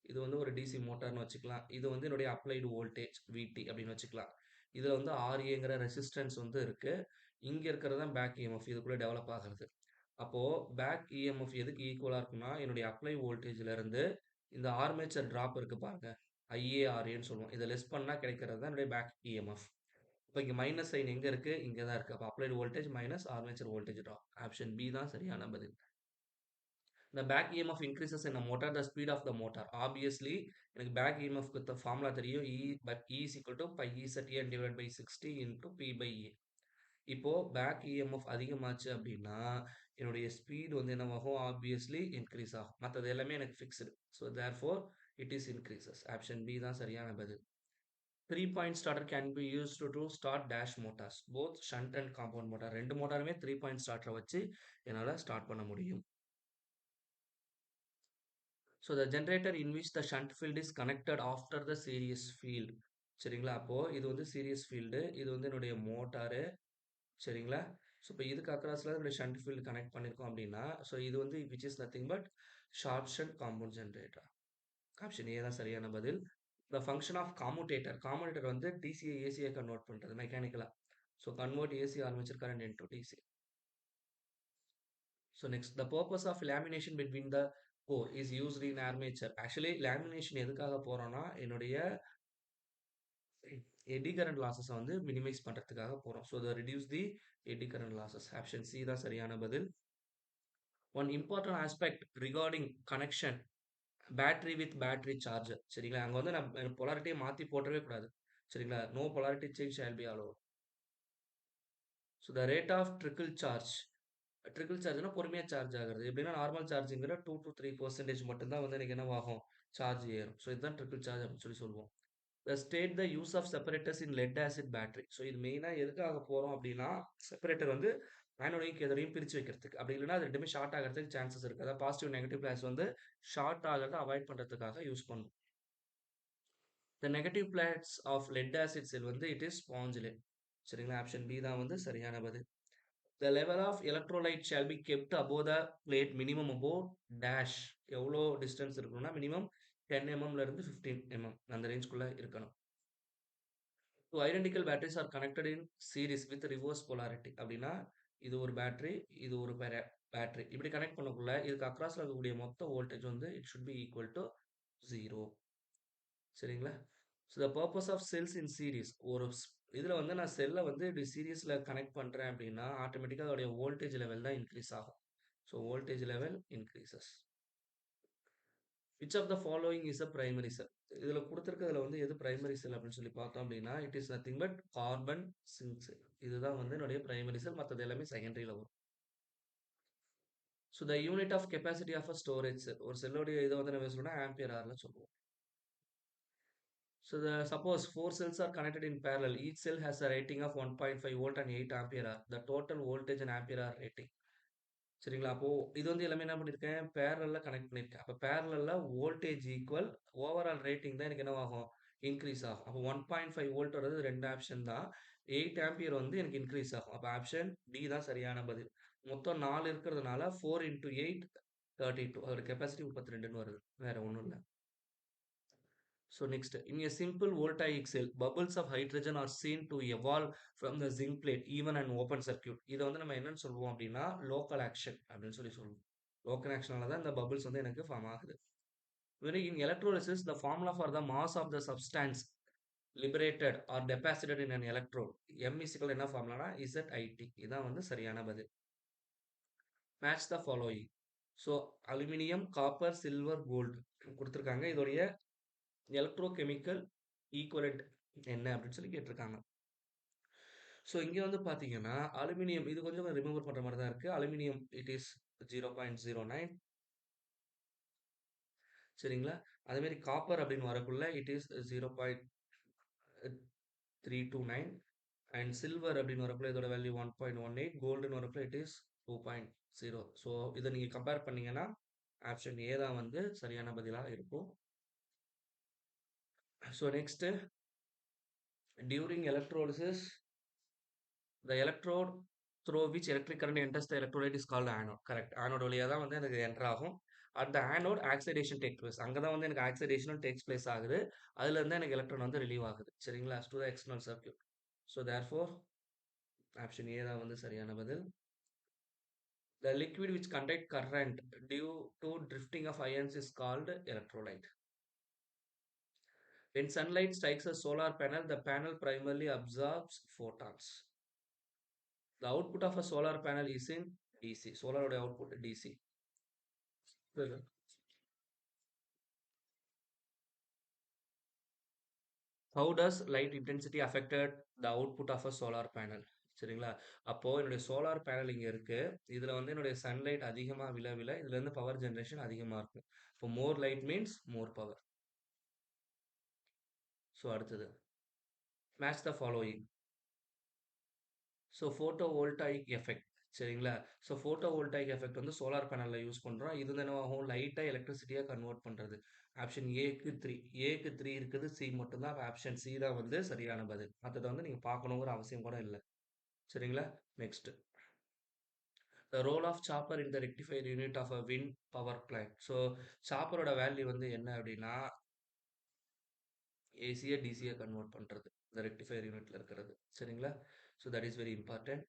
இது வந்து ஒரு டிசி மோட்டார்னு வச்சுக்கலாம். இது வந்து என்னுடைய அப்ளைடு வோல்டேஜ் விடி அப்படின்னு வச்சுக்கலாம். இதுல வந்து ஆர்ஏங்கிற ரெசிஸ்டன்ஸ் வந்து இருக்கு. இங்க இருக்கிறது தான் பேக் இஎம்எஃப் இதுக்குள்ள டெவலப் ஆகுறது. அப்போ பேக் இஎம்எஃப் எதுக்கு ஈக்குவலா இருக்கும்னா, என்னுடைய அப்ளை வோல்டேஜ்ல இருந்து இந்த ஆர்மேச்சர் டிராப் இருக்கு பாருங்க. ஐஏஆர்ஏன்னு சொல்லுவோம். இத லெஸ் பண்ணா கிடைக்கிறது தான் என்னுடைய பேக் இஎம்எஃப். இப்ப இங்க மைனஸ் சைன் எங்க இருக்கு? இங்க தான் இருக்கு. அப்ப applied voltage minus armature voltage drop. Option B தான் சரியான பதில். The back EMF increases in a motor the speed of the motor. Obviously, எனக்கு back EMF க்கு ஃபார்முலா தெரியும். E is equal to pi ZN divided by 60 into P by A. இப்போ பேக் இஎம்எஃப் அதிகமாச்சு அப்படின்னா என்னுடைய ஸ்பீட் வந்து என்னவாகும்? ஆப்வியஸ்லி இன்க்ரீஸ் ஆகும். மற்றது எல்லாமே எனக்கு fixed. So therefore it is increases. Option B தான் சரியான பதில். 3 point starter can be used to start dash motors both shunt and compound motor. ரெண்டு மோட்டாருமே 3 பாயிண்ட் ஸ்டார்டரை வச்சு என்னால் ஸ்டார்ட் பண்ண முடியும். So the generator in which the shunt field is connected after the series field. சரிங்களா? அப்போ இது வந்து சீரியஸ் ஃபீல்டு, இது வந்து என்னுடைய மோட்டாரு. சரிங்களா? ஸோ இப்போ இதுக்கு அக்ராஸ்ல என்னுடைய ஷண்ட் ஃபீல்டு கனெக்ட் பண்ணியிருக்கோம் அப்படின்னா, ஸோ இது வந்து which is nothing but short shunt compound generator. Option A தான் சரியான பதில். The function of commutator. Commutator வந்து டிசியை ஏசியை கன்வெர்ட் பண்ணுறது மெக்கானிக்கலா. So convert AC armature current into DC. So next, the purpose of lamination between the core is used in armature. Actually lamination எதுக்காக போறோம்னா, என்னுடைய எடி கரண்ட் லாஸஸை வந்து மினிமைஸ் பண்றதுக்காக போறோம். So the reduce the eddy current losses. Option C தான் சரியான பதில். One important aspect regarding connection battery with battery charger. சரிங்களா? அங்க வந்து நான் பொலாரிட்டியை மாத்தி போட்டவே கூடாது. சரிங்களா? No polarity change shall be allow. So the rate of trickle charge. Trickle சார்ஜ்னா பொறுமையா சார்ஜ் ஆகுறது. எப்படின்னா நார்மல் சார்ஜிங்கிற 2 to 3% மட்டும் தான் வந்து எனக்கு என்னவாகும்? சார்ஜ் ஏறும். ஸோ இதுதான் ட்ரிக்கிள் சார்ஜ் அப்படின்னு சொல்லி சொல்லுவோம். The state the use of separators in lead acid battery. So இது மெயினா எதுக்காக போறோம் அப்படின்னா, செப்பரேட்டர் வந்து ஆனோடையும் கேதோடையும் பிரிச்சு வைக்கிறதுக்கு. அப்படி இல்லைன்னா அது ரெண்டுமே ஷார்ட் ஆகிறதுக்கு சான்சஸ் இருக்கு. அதாவது பாசிட்டிவ் நெகட்டிவ் கிளாஸ் வந்து ஷார்ட் ஆகிறத அவாய்ட் பண்றதுக்காக யூஸ் பண்ணும். The negative plates of lead acid cell வந்து இட் இஸ் ஸ்பாஞ்சிலேட். சரிங்களா? ஆப்ஷன் பி தான் வந்து சரியான பதில். The level of electrolyte shall be kept above the plate minimum above dash. எவ்வளோ டிஸ்டன்ஸ் இருக்கணும்னா மினிமம் 10 mmல இருந்து 15 அந்த ரேஞ்சுக்குள்ள இருக்கணும். Two identical batteries are connected in series with reverse polarity. அப்படின்னா இது ஒரு பேட்டரி, இது ஒரு பேட்டரி இப்படி கனெக்ட் பண்ணக்குள்ள இதுக்கு அக்ராஸ்ல இருக்கக்கூடிய மொத்த வோல்டேஜ் வந்து it should be equal to 0. சரிங்களா? So the purpose of cells in series. ஒரு இதுல வந்து நான் செல்லை வந்து இப்படி சீரிஸ்ல கனெக்ட் பண்றேன் அப்படின்னா ஆட்டோமேட்டிக்கா அதோடைய வோல்டேஜ் லெவல் தான் இன்க்ரீஸ் ஆகும். So voltage level increases. Which of the following is a primary cell. இதுல கொடுத்துருக்கிறதுல வந்து எது பிரைமரி செல் அப்படின்னு சொல்லி பார்த்தோம் அப்படின்னா it is nothing but carbon zinc cell. இதுதான் வந்து என்னுடைய பிரைமரி செல். மற்றது எல்லாமே செகண்டரியில வரும். So the unit of capacity of a storage cell. ஒரு செல்லோடைய இத வந்து நம்ம சொல்லணும்னா ஆம்பியர் ஹவர்ல சொல்லுவோம். So suppose four cells are connected in parallel. Each cell has a rating of 1.5 volt and 8 ampere hour. The total voltage and ampere hour rating. சரிங்களா? அப்போ இது வந்து எல்லாமே என்ன பண்ணியிருக்கேன், பேரலல்ல கனெக்ட் பண்ணியிருக்கேன். அப்ப பேரலல்ல வோல்டேஜ் ஈக்குவல் ஓவரால் ரேட்டிங் தான் எனக்கு என்னவாகும்? இன்கிரீஸ் ஆகும். அப்போ 1.5 வோல்ட் வர்றது 2 ஆப்ஷன் தான். 8 ஆம்பியர் வந்து எனக்கு இன்கிரீஸ் ஆகும். அப்ப ஆப்ஷன் டி தான் சரியான பதில். மொத்தம் 4 இருக்கிறதுனால 4 இன்டூ 8 32. அதோட கெப்பாசிட்டி 32ன்னு வருது. வேற ஒண்ணும் இல்ல. So next, in a simple voltaic cell, bubbles of hydrogen are seen to evolve from the zinc plate, even an open circuit. இதை வந்து நம்ம என்னன்னு சொல்லுவோம் அப்படின்னா லோக்கல் ஆக்ஷன் அப்படின்னு சொல்லி சொல்லுவோம். லோக்கல் ஆக்ஷனால தான் இந்த bubbles வந்து எனக்கு ஃபார்ம் ஆகுது. When in electrolysis, the formula for the mass of the substance liberated or deposited in an electrode, M is equal என்ன ஃபார்முலானா ZIT. இதான் வந்து சரியான பதில். Match the following. So aluminium, copper, silver, gold கொடுத்துருக்காங்க. இதோடைய எலக்ட்ரோகெமிக்கல் ஈக்குவலன்ட் என்ன அப்படின்னு சொல்லி கேட்டிருக்காங்க. ஸோ இங்க வந்து பார்த்தீங்கன்னா, அலுமினியம் இது கொஞ்சம் ரிமூவர் பண்ற மாரி தான் இருக்கு. அலுமினியம் இட் இஸ் 0.09 சரிங்களா? அதேமாரி காப்பர் அப்படின்னு வரக்குள்ள இட் இஸ் 0.329 அண்ட் சில்வர் அப்படின்னு வரக்குள்ள இதோட வேல்யூ 1.18 கோல்டுன்னு வரக்குள்ள இட் இஸ் 2.0. ஸோ இத நீங்க கம்பேர் பண்ணீங்கன்னா, ஆப்ஷன் ஏ தான் வந்து சரியான பதிலா இருக்கும். So next during electrolysis the electrode through which electric current enters the electrolyte is called anode. Correct. Anode வழியா தான் வந்து எனக்கு என்டர் ஆகும். At the anode oxidation takes place. அங்க தான் வந்து எனக்கு oxidation takes place ஆகுது. அதுல இருந்து எனக்கு எலக்ட்ரான் வந்து ரிலீவ் ஆகுது. சரிங்களா? To the external circuit. So therefore option A தான் வந்து சரியான பதில். The liquid which conduct current due to drifting of ions is called electrolyte. When sunlight strikes a solar panel, the panel primarily absorbs photons. The output of a solar panel is in DC. Solar உடைய output DC. How does light intensity affected the output of a solar panel? சரிங்களா? அப்போ என்னுடைய சோலார் பேனல் இங்க இருக்கு. இதுல வந்து என்னுடைய சன்லைட் அதிகமா விழ இதுல இருந்து பவர் ஜெனரேஷன் அதிகமா இருக்கும். இப்போ more light means more power. So அடுத்தது match the following. So photovoltaic effect சரிங்களா? ஸோ ஃபோட்டோவோல்டாயிக் எஃபெக்ட் வந்து சோலார் பேனல்ல யூஸ் பண்றோம். இது வந்து என்னவாகும்? லைட்டா எலக்ட்ரிசிட்டியா கன்வெர்ட் பண்றது. ஆப்ஷன் ஏக்கு 3. ஏக்கு 3 இருக்குது. சி மட்டும் தான். அப்ப ஆப்ஷன் சி தான் வந்து சரியான பதில். மத்தத வந்து நீங்க பார்க்கணுங்கிற அவசியம் கூட இல்ல. சரிங்களா? Next. The role of chopper in the rectifier unit of a wind power plant. So சாப்பரோட வேல்யூ வந்து என்ன அப்படின்னா ஏசிய டிசிய கன்வெர்ட் பண்றது. இந்த ரெக்டிஃபையர் யூனிட்ல இருக்கிறது. சரிங்களா? So that is very important.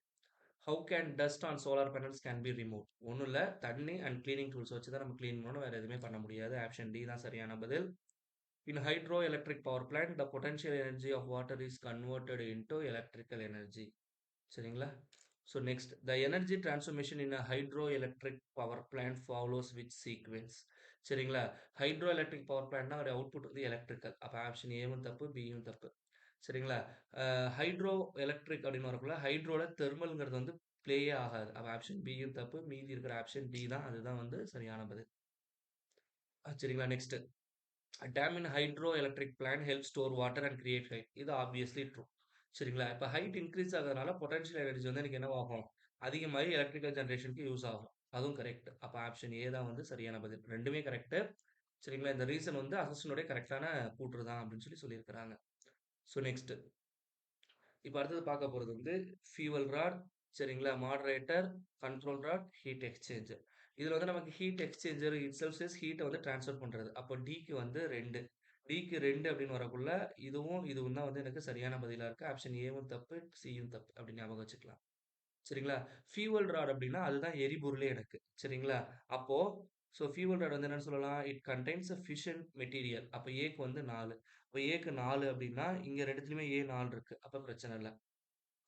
How can dust on solar panels can be remove? ஒன்றும் இல்லை, தண்ணி அண்ட் கிளீனிங் டூல்ஸ் வச்சு தான் நம்ம கிளீன் பண்ணணும். வேற எதுவுமே பண்ண முடியாது. ஆப்ஷன் டி தான் சரியான பதில். In hydroelectric power plant, the potential energy of water is converted into electrical energy. சரிங்களா? So next, the energy transformation in a hydroelectric power plant follows which sequence? சரிங்களா? hydroelectric power plantனா ஒரு அவுட்புட் வந்து எலக்ட்ரிக்கல். அப்ப ஆப்ஷன் ஏவும் தப்பு, பியும் தப்பு. சரிங்களா? ஹைட்ரோ எலக்ட்ரிக் அப்படின்னு வரக்குள்ள ஹைட்ரோல தெர்மல்ங்கிறது வந்து ப்ளேயே ஆகாது. அப்ப ஆப்ஷன் பியும் தப்பு. மீதி இருக்கிற ஆப்ஷன் டி தான். அதுதான் வந்து சரியான பதில். சரிங்களா? Next. A dam in hydroelectric plant helps store water and create height. இது ஆப்வியஸ்லி ட்ரூ. சரிங்களா? இப்ப ஹைட் இன்க்ரீஸ் ஆகுறதுனால பொட்டன்ஷியல் எனர்ஜி வந்து எனக்கு என்னவாகும்? அதிகமாகி எலக்ட்ரிக்கல் ஜெனரேஷனுக்கு யூஸ் ஆகும். அதுவும் கரெக்ட். அப்ப ஆப்ஷன் ஏ தான் வந்து சரியான பதில். 2மே கரெக்ட். சரிங்களா? இந்த ரீசன் வந்து அசெஷனுடைய கரெக்ட்டான கூற்று தான் அப்படின்னு சொல்லியிருக்கிறாங்க. So next. இப்ப அடுத்தது பார்க்க போறது வந்து ஃபியூவல் ராட் சரிங்களா? Moderator, control rod, heat exchanger. இதுல வந்து நமக்கு ஹீட் எக்ஸ்சேஞ்சர் இட்செல்ஃப் இஸ் ஹீட்ட வந்து ட்ரான்ஸ்ஃபர் பண்றது. அப்போ டிக்கு வந்து 2. டிக்கு 2 அப்படின்னு வரக்குள்ள இதுவும் தான் வந்து எனக்கு சரியான பதிலா இருக்கு. ஆப்ஷன் ஏவும் தப்பு, சியும் தப்பு அப்படின்னு ஞாபகம் வச்சுக்கலாம். சரிங்களா? ஃபியூவல் ராட் அப்படின்னா அதுதான் எரிபொருளே எனக்கு. சரிங்களா? அப்போ ஃபியூவல் ராட் வந்து என்னன்னு சொல்லலாம்? It contains a fission material. அப்ப ஏக்கு வந்து 4. அப்ப ஏக்கு 4 அப்படின்னா இங்க 2த்துலயுமே ஏ 4 இருக்கு. அப்ப பிரச்சனை இல்ல.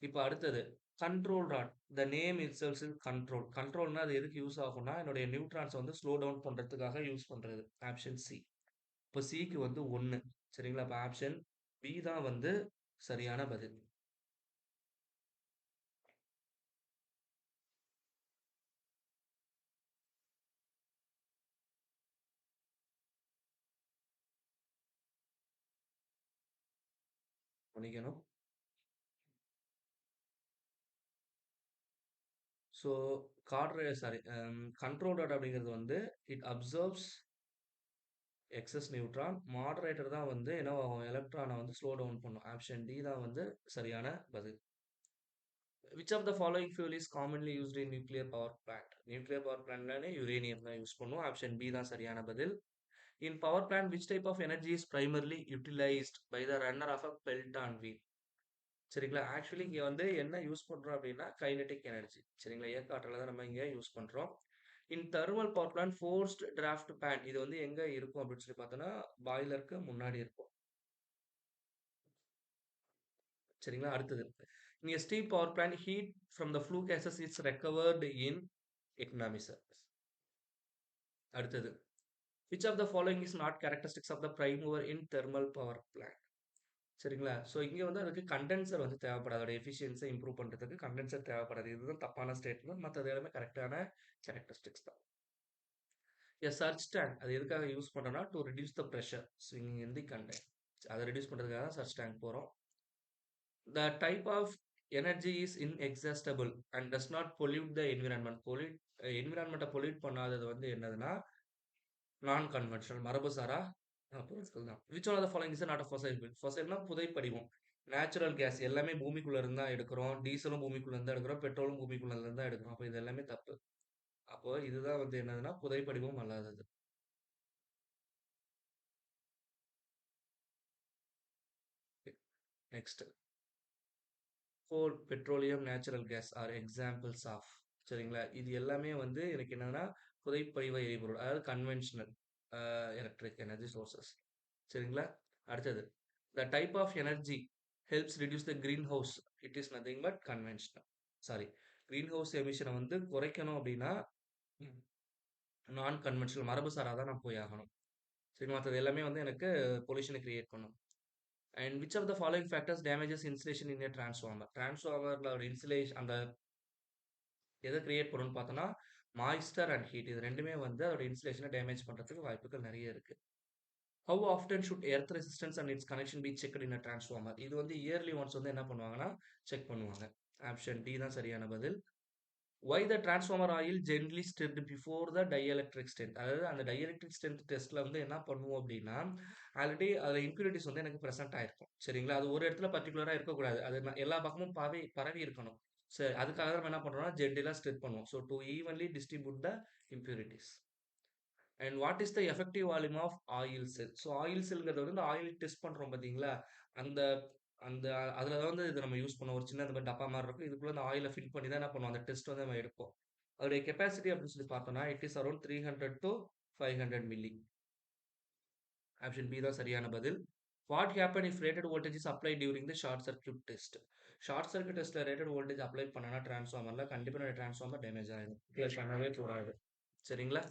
இப்ப அடுத்தது control rod. The name itself is control. கண்ட்ரோல்னா அது எதுக்கு யூஸ் ஆகும்னா, என்னுடைய நியூட்ரான்ஸ வந்து ஸ்லோ டவுன் பண்றதுக்காக யூஸ் பண்றது. Option C. இப்ப சிக்கு வந்து 1. சரிங்களா? அப்ப ஆப்ஷன் பி தான் வந்து சரியான பதில். மன்னிக்கணும். ஸோ கண்ட்ரோலர் அப்படிங்கிறது வந்து it absorbs excess neutron. Moderator தான் வந்து என்ன ஆகும் எலக்ட்ரானை வந்து ஸ்லோ டவுன் பண்ணும். ஆப்ஷன் டி தான் வந்து சரியான பதில். Which of the following fuel is commonly used in nuclear power plant? Nuclear power பிளான்ட்னாலே யுரேனியம் தான் யூஸ் பண்ணுவோம். ஆப்ஷன் பி தான் சரியான பதில். In power plant which type of energy is primarily utilized by the runner of a Pelton wheel? சரிங்களா? ஆக்சுவலி இங்க வந்து என்ன யூஸ் பண்றோம் அப்படின்னா, கைனெடிக் எனர்ஜி. சரிங்களா? இயக்க ஆற்றல தான் நம்ம இங்க யூஸ் பண்றோம். இன் thermal power plant forced draft fan இது வந்து எங்க இருக்கும் அப்படின்னு சொல்லி பார்த்தோம்னா, பாய்லருக்கு முன்னாடி இருக்கும். சரிங்களா? அடுத்தது. In a steam power plant heat from the flue gases is recovered in economiser. அடுத்தது. Which of the following is not characteristics of the prime mover in thermal power plant? சரிங்களா? ஸோ இங்க வந்து அதுக்கு கண்டென்சர் வந்து தேவைப்படாது. அதோட எஃபிஷியன்ஸிய இம்ப்ரூவ் பண்றதுக்கு கண்டென்சர் தேவைப்படாது. இதுதான் தப்பான ஸ்டேட்மெண்ட். மத்தது எல்லாமே கரெக்ட்டான கேரக்டரிஸ்டிக்ஸ் தான். எ சர்ச் டேங்க் அது எதுக்காக யூஸ் பண்றோம்னா, to reduce the pressure swinging in the container. அத ரெடியூஸ் பண்றதுக்காக தான் சர்ச் டேங்க் போறோம். The type of energy is inexhaustible and does not pollute the environment. என்விரான்மென்ட்ட பொல்யூட் பண்ணாதது வந்து என்னதுன்னா, நான் கன்வென்ஷனல் மரபுசாரா பொருட்கள் தான். Which one of the following is not a fossil fuel? ஃபொசைல்னா புதைப்படிவம். நேச்சுரல் கேஸ் எல்லாமே பூமிக்குள்ள இருந்து தான் எடுக்கிறோம். டீசலும் பூமிக்குள்ள இருந்து தான் எடுக்கிறோம். பெட்ரோலும் பூமிக்குள்ள இருந்து தான் எடுக்கிறோம். அப்ப இது எல்லாமே தப்பு. அப்போ இதுதான் வந்து என்னதுன்னா, புதைப்படிவம் அல்லாதது. Next. Coal, petroleum, natural gas are examples of. சரிங்களா? இது எல்லாமே வந்து எனக்கு என்னன்னா, புதைப்படிவ எரிபொருள். அதாவது கன்வென்ஷனல் எலக்ட்ரிக் எனர்ஜி சோர்சஸ். சரிங்களா? அடுத்தது. The type of energy helps reduce the green house. It is nothing but conventional. Sorry. Green house எமிஷன வந்து குறைக்கணும் அப்படின்னா, நான் கன்வென்ஷனல் மரபுசாரா தான் நான் போய் ஆகணும். சரி மத்தது எல்லாமே வந்து எனக்கு பொல்யூஷன கிரியேட் பண்ணும். And which of the following factors damages insulation in a transformer? டிரான்ஸ்ஃபார்மர்ல ஒரு அந்த எத கிரியேட் பண்ணும்னு பார்த்தோம்னா, மாய்ஸ்டர் அண்ட் ஹீட் இது 2மே வந்து அதோட இன்சுலேஷன டேமேஜ் பண்றதுக்கு வாய்ப்புகள் நெறைய இருக்கு. How often should earth resistance and its connection be checked in a transformer? இது வந்து இயர்லி ஒன்ஸ் வந்து என்ன பண்ணுவாங்கன்னா, செக் பண்ணுவாங்க. ஆப்ஷன் டி தான் சரியான பதில். Why the transformer oil gently stirred before the dielectric strength? அதாவது அந்த டைஎலக்ட்ரிக் ஸ்ட்ரென்த் டெஸ்ட்ல வந்து என்ன பண்ணுவோம் அப்படின்னா, ஆல்ரெடி அதுல இம்பியூரிட்டீஸ் வந்து எனக்கு பிரசன்ட் ஆயிருக்கும். சரிங்களா? அது ஒரு இடத்துல பர்ட்டிகுலரா இருக்கக்கூடாது. அது எல்லா பக்கமும் பரவி இருக்கணும். சரி அதுக்காக தான் நம்ம என்ன பண்றோம்னா, ஜென்டிலா ஸ்டிர் பண்ணுவோம். So to evenly distribute the impurities. And what is the effective volume of oil cell? So oil செல்ங்கிறது வந்து இந்த ஆயில் டெஸ்ட் பண்றோம் பார்த்தீங்களா? அந்த அந்த அதுல தான் வந்து இத நம்ம யூஸ் பண்ணுவோம். ஒரு சின்ன இந்த மாரி டப்பா மாரி இருக்கும். இதுக்குள்ள அந்த ஆயில ஃபில் பண்ணி தான் என்ன பண்ணுவோம், அந்த டெஸ்ட் வந்து நம்ம எடுப்போம். அதோடைய கெப்பாசிட்டி அப்படின்னு சொல்லி பார்த்தோம்னா, it is around 300 to 500 milli. Option B தான் சரியான பதில். What happen if rated voltage is applied during the short circuit test? Short circuit டெஸ்ட்ல ரேட்டட் வோல்டேஜ் அப்ளை பண்ணனா டிரான்ஸ்ஃபார்மர்ல கண்டிப்பா என்னோட டிரான்ஸ்ஃபார்மர் டேமேஜ் ஆயிடும். அப்ளை பண்ணவே கூடாது. சரிங்களா?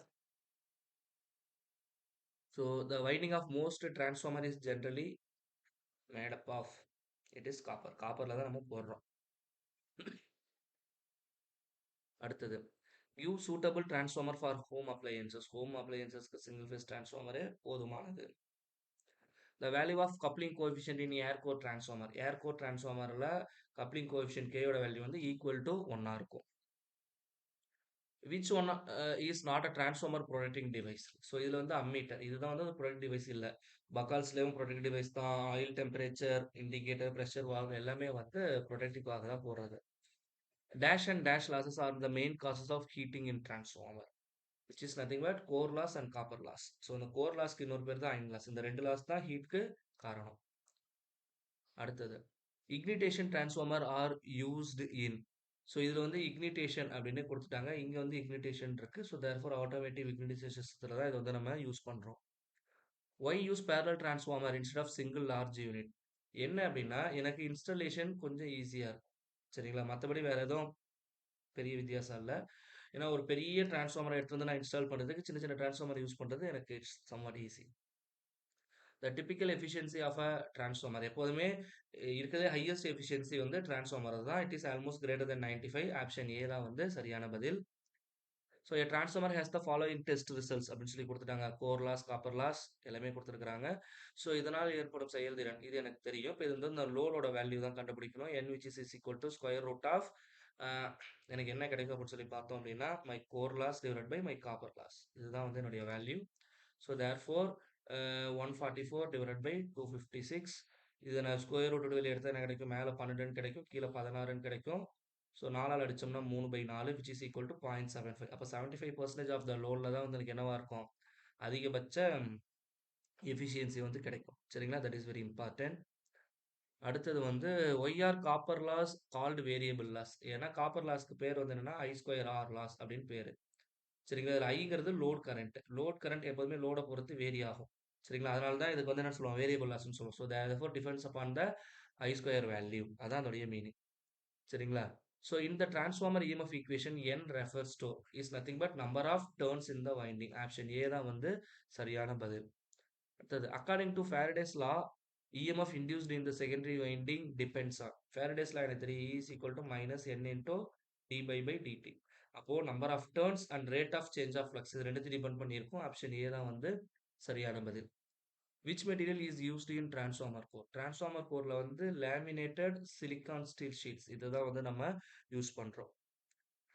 So the winding of most transformer is generally made up of. It is copper. காப்பர்ல தான் நம்ம போடுறோம். அடுத்தது. Give suitable transformer for home appliances. Home அப்ளையன்சஸ்க்கு சிங்கிள் ஃபேஸ் டிரான்ஸ்ஃபார்மரே போதுமானது. The value of coupling coefficient in air core transformer. Air core டிரான்ஸ்ஃபார்மர்ல கப்ளிங் கோஎஃபிஷியன்ட் K யோட வேல்யூ வந்து ஈக்குவல் டூ 1 இருக்கும். Which one is not a transformer protecting device? So இதுல வந்து அம்மீட்டர். இதுதான் வந்து ஒரு ப்ரொடெக்ட் டிவைஸ் இல்ல. பக்கால்ஸ்லயும் ப்ரொடெக்ட் டிவைஸ் தான். Oil temperature, indicator, pressure valve எல்லாமே வந்து ப்ரொடெக்டிவ்காக தான் போடுறது. Dash and dash losses are the main causes of heating in transformer. Which is nothing but core loss and copper loss. So இந்த கோர் லாஸ்க்கு இன்னொரு பேர் தான் அயன் லாஸ். இந்த 2 லாஸ் தான் ஹீட்க்கு காரணம். அடுத்தது. Ignition transformer are used in. So இதுல வந்து இக்னிடேஷன் அப்படின்னு குடுத்துட்டாங்க. இங்க வந்து இக்னிடேஷன் இருக்கு. ஸோ தேர்ஃபார் ஆட்டோமேட்டிவ் இக்னிடேஷன் சிஸ்டத்துல தான் இத வந்து நம்ம யூஸ் பண்றோம். Why use parallel transformer instead of single large unit? என்ன அப்படின்னா, எனக்கு இன்ஸ்டாலேஷன் கொஞ்சம் ஈஸியா இருக்கும். சரிங்களா? மத்தபடி வேற எதுவும் பெரிய வித்தியாசம் இல்ல. ஏன்னா ஒரு பெரிய டிரான்ஸ்ஃபார்மர எடுத்துட்டு வந்து நான் இன்ஸ்டால் பண்றதுக்கு சின்ன சின்ன டிரான்ஸ்ஃபார்மர் யூஸ் பண்றது எனக்கு it's somewhat easy. The typical efficiency of a transformer எப்போதுமே இருக்கிறதே ஹையஸ்ட் எஃபிஷியன்சி வந்து டிரான்ஸ்ஃபார்மர் தான். It is almost greater then 95. Option A தான் வந்து சரியான பதில். So a transformer has the following test results அப்படின்னு சொல்லி குடுத்துட்டாங்க. கோர் லாஸ், காப்பர் லாஸ் எல்லாமே குடுத்துருக்காங்க. ஸோ இதனால் ஏற்படும் செயல்திறன் இது எனக்கு தெரியும். இப்ப இது வந்து இந்த லோடோட வேல்யூ தான் கண்டுபிடிக்கணும். N which is equal to square root of a எனக்கு என்ன கிடைக்கும் அப்படின்னு சொல்லி பார்த்தோம் அப்படின்னா, my core loss divided by my copper loss. இதுதான் வந்து என்னுடைய value. So therefore 144 divided by 256 இத நான் ஸ்கொயர் ரூட் வெளிய எடுத்தா என்ன கிடைக்கும்? மேல 12ன்னு கிடைக்கும். கீழ 16ன்னு கிடைக்கும். ஸோ 4ஆல அடிச்சோம்னா 3/4 விச் இஸ் ஈக்குவல் டூ 0.75. அப்ப 75% ஆஃப் த லோட்ல தான் வந்து எனக்கு என்னவா இருக்கும்? அதிகபட்ச எஃபிஷியன்சி வந்து கிடைக்கும். சரிங்களா? That is very important. அடுத்தது வந்து why are copper loss called variable loss. ஏன்னா காப்பர் லாஸ்க்கு பேர் வந்து என்னன்னா ஐ ஸ்கொயர் ஆர் லாஸ் அப்படின்னு பேரு. சரிங்களா? இதுல ஐங்கிறது லோட் கரண்ட். லோட் கரண்ட் எப்போதுமே லோட பொறுத்து வேரி ஆகும். சரிங்களா? அதனால தான் இதுக்கு வந்து என்ன சொல்லுவோம்? வேரியபிள் லாஸ்ன்னு சொல்லுவோம். So therefore depends upon the I square value. அதான் அதோடைய மீனிங். சரிங்களா? So in the transformer EMF equation N refers to is nothing but number of turns in the winding. Option A தான் வந்து சரியான பதில். அடுத்தது according to Faraday's law EMF induced in the secondary winding depends on Faraday's law எனக்கு தெரியும் E is equal to minus N into by dt. அப்போ number of turns and rate of change of flux இது ரெண்டுத்தையும் டிபெண்ட் பண்ணியிருக்கும். ஆப்ஷன் A தான் வந்து சரியான பதில். Which material is used in transformer core transformer கோர்ல வந்து லேமினேட்டட் சிலிக்கான் ஸ்டீல் ஷீட்ஸ் இதுதான் வந்து நம்ம யூஸ் பண்றோம்.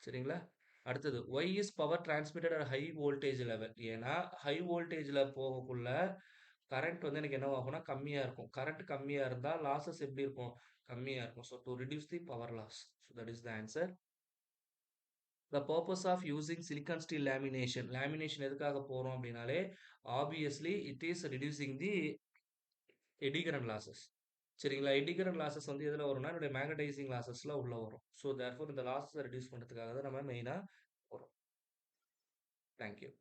சரிங்களா? அடுத்தது why is power transmitted at high voltage level ஏன்னா ஹை வோல்டேஜ்ல போகக்குள்ள கரண்ட் வந்து எனக்கு என்னவாகும்னா கம்மியா இருக்கும். கரண்ட் கம்மியா இருந்தா லாசஸ் எப்படி இருக்கும்? கம்மியா இருக்கும். So to reduce the power loss. So that is the answer. The purpose of using silicon steel lamination lamination எதுக்காக போறோம் அப்படின்னாலே obviously it is reducing the eddy current losses. சரிங்களா? எடி கரண்ட் லாசஸ் வந்து எதுல வரும்னா, என்னுடைய மேக்னடைசிங் லாசஸ்ல உள்ள வரும். ஸோ தேர்ஃபோர் இந்த லாஸஸ ரெடியூஸ் பண்றதுக்காக தான் நம்ம மெயினா போறோம். Thank you.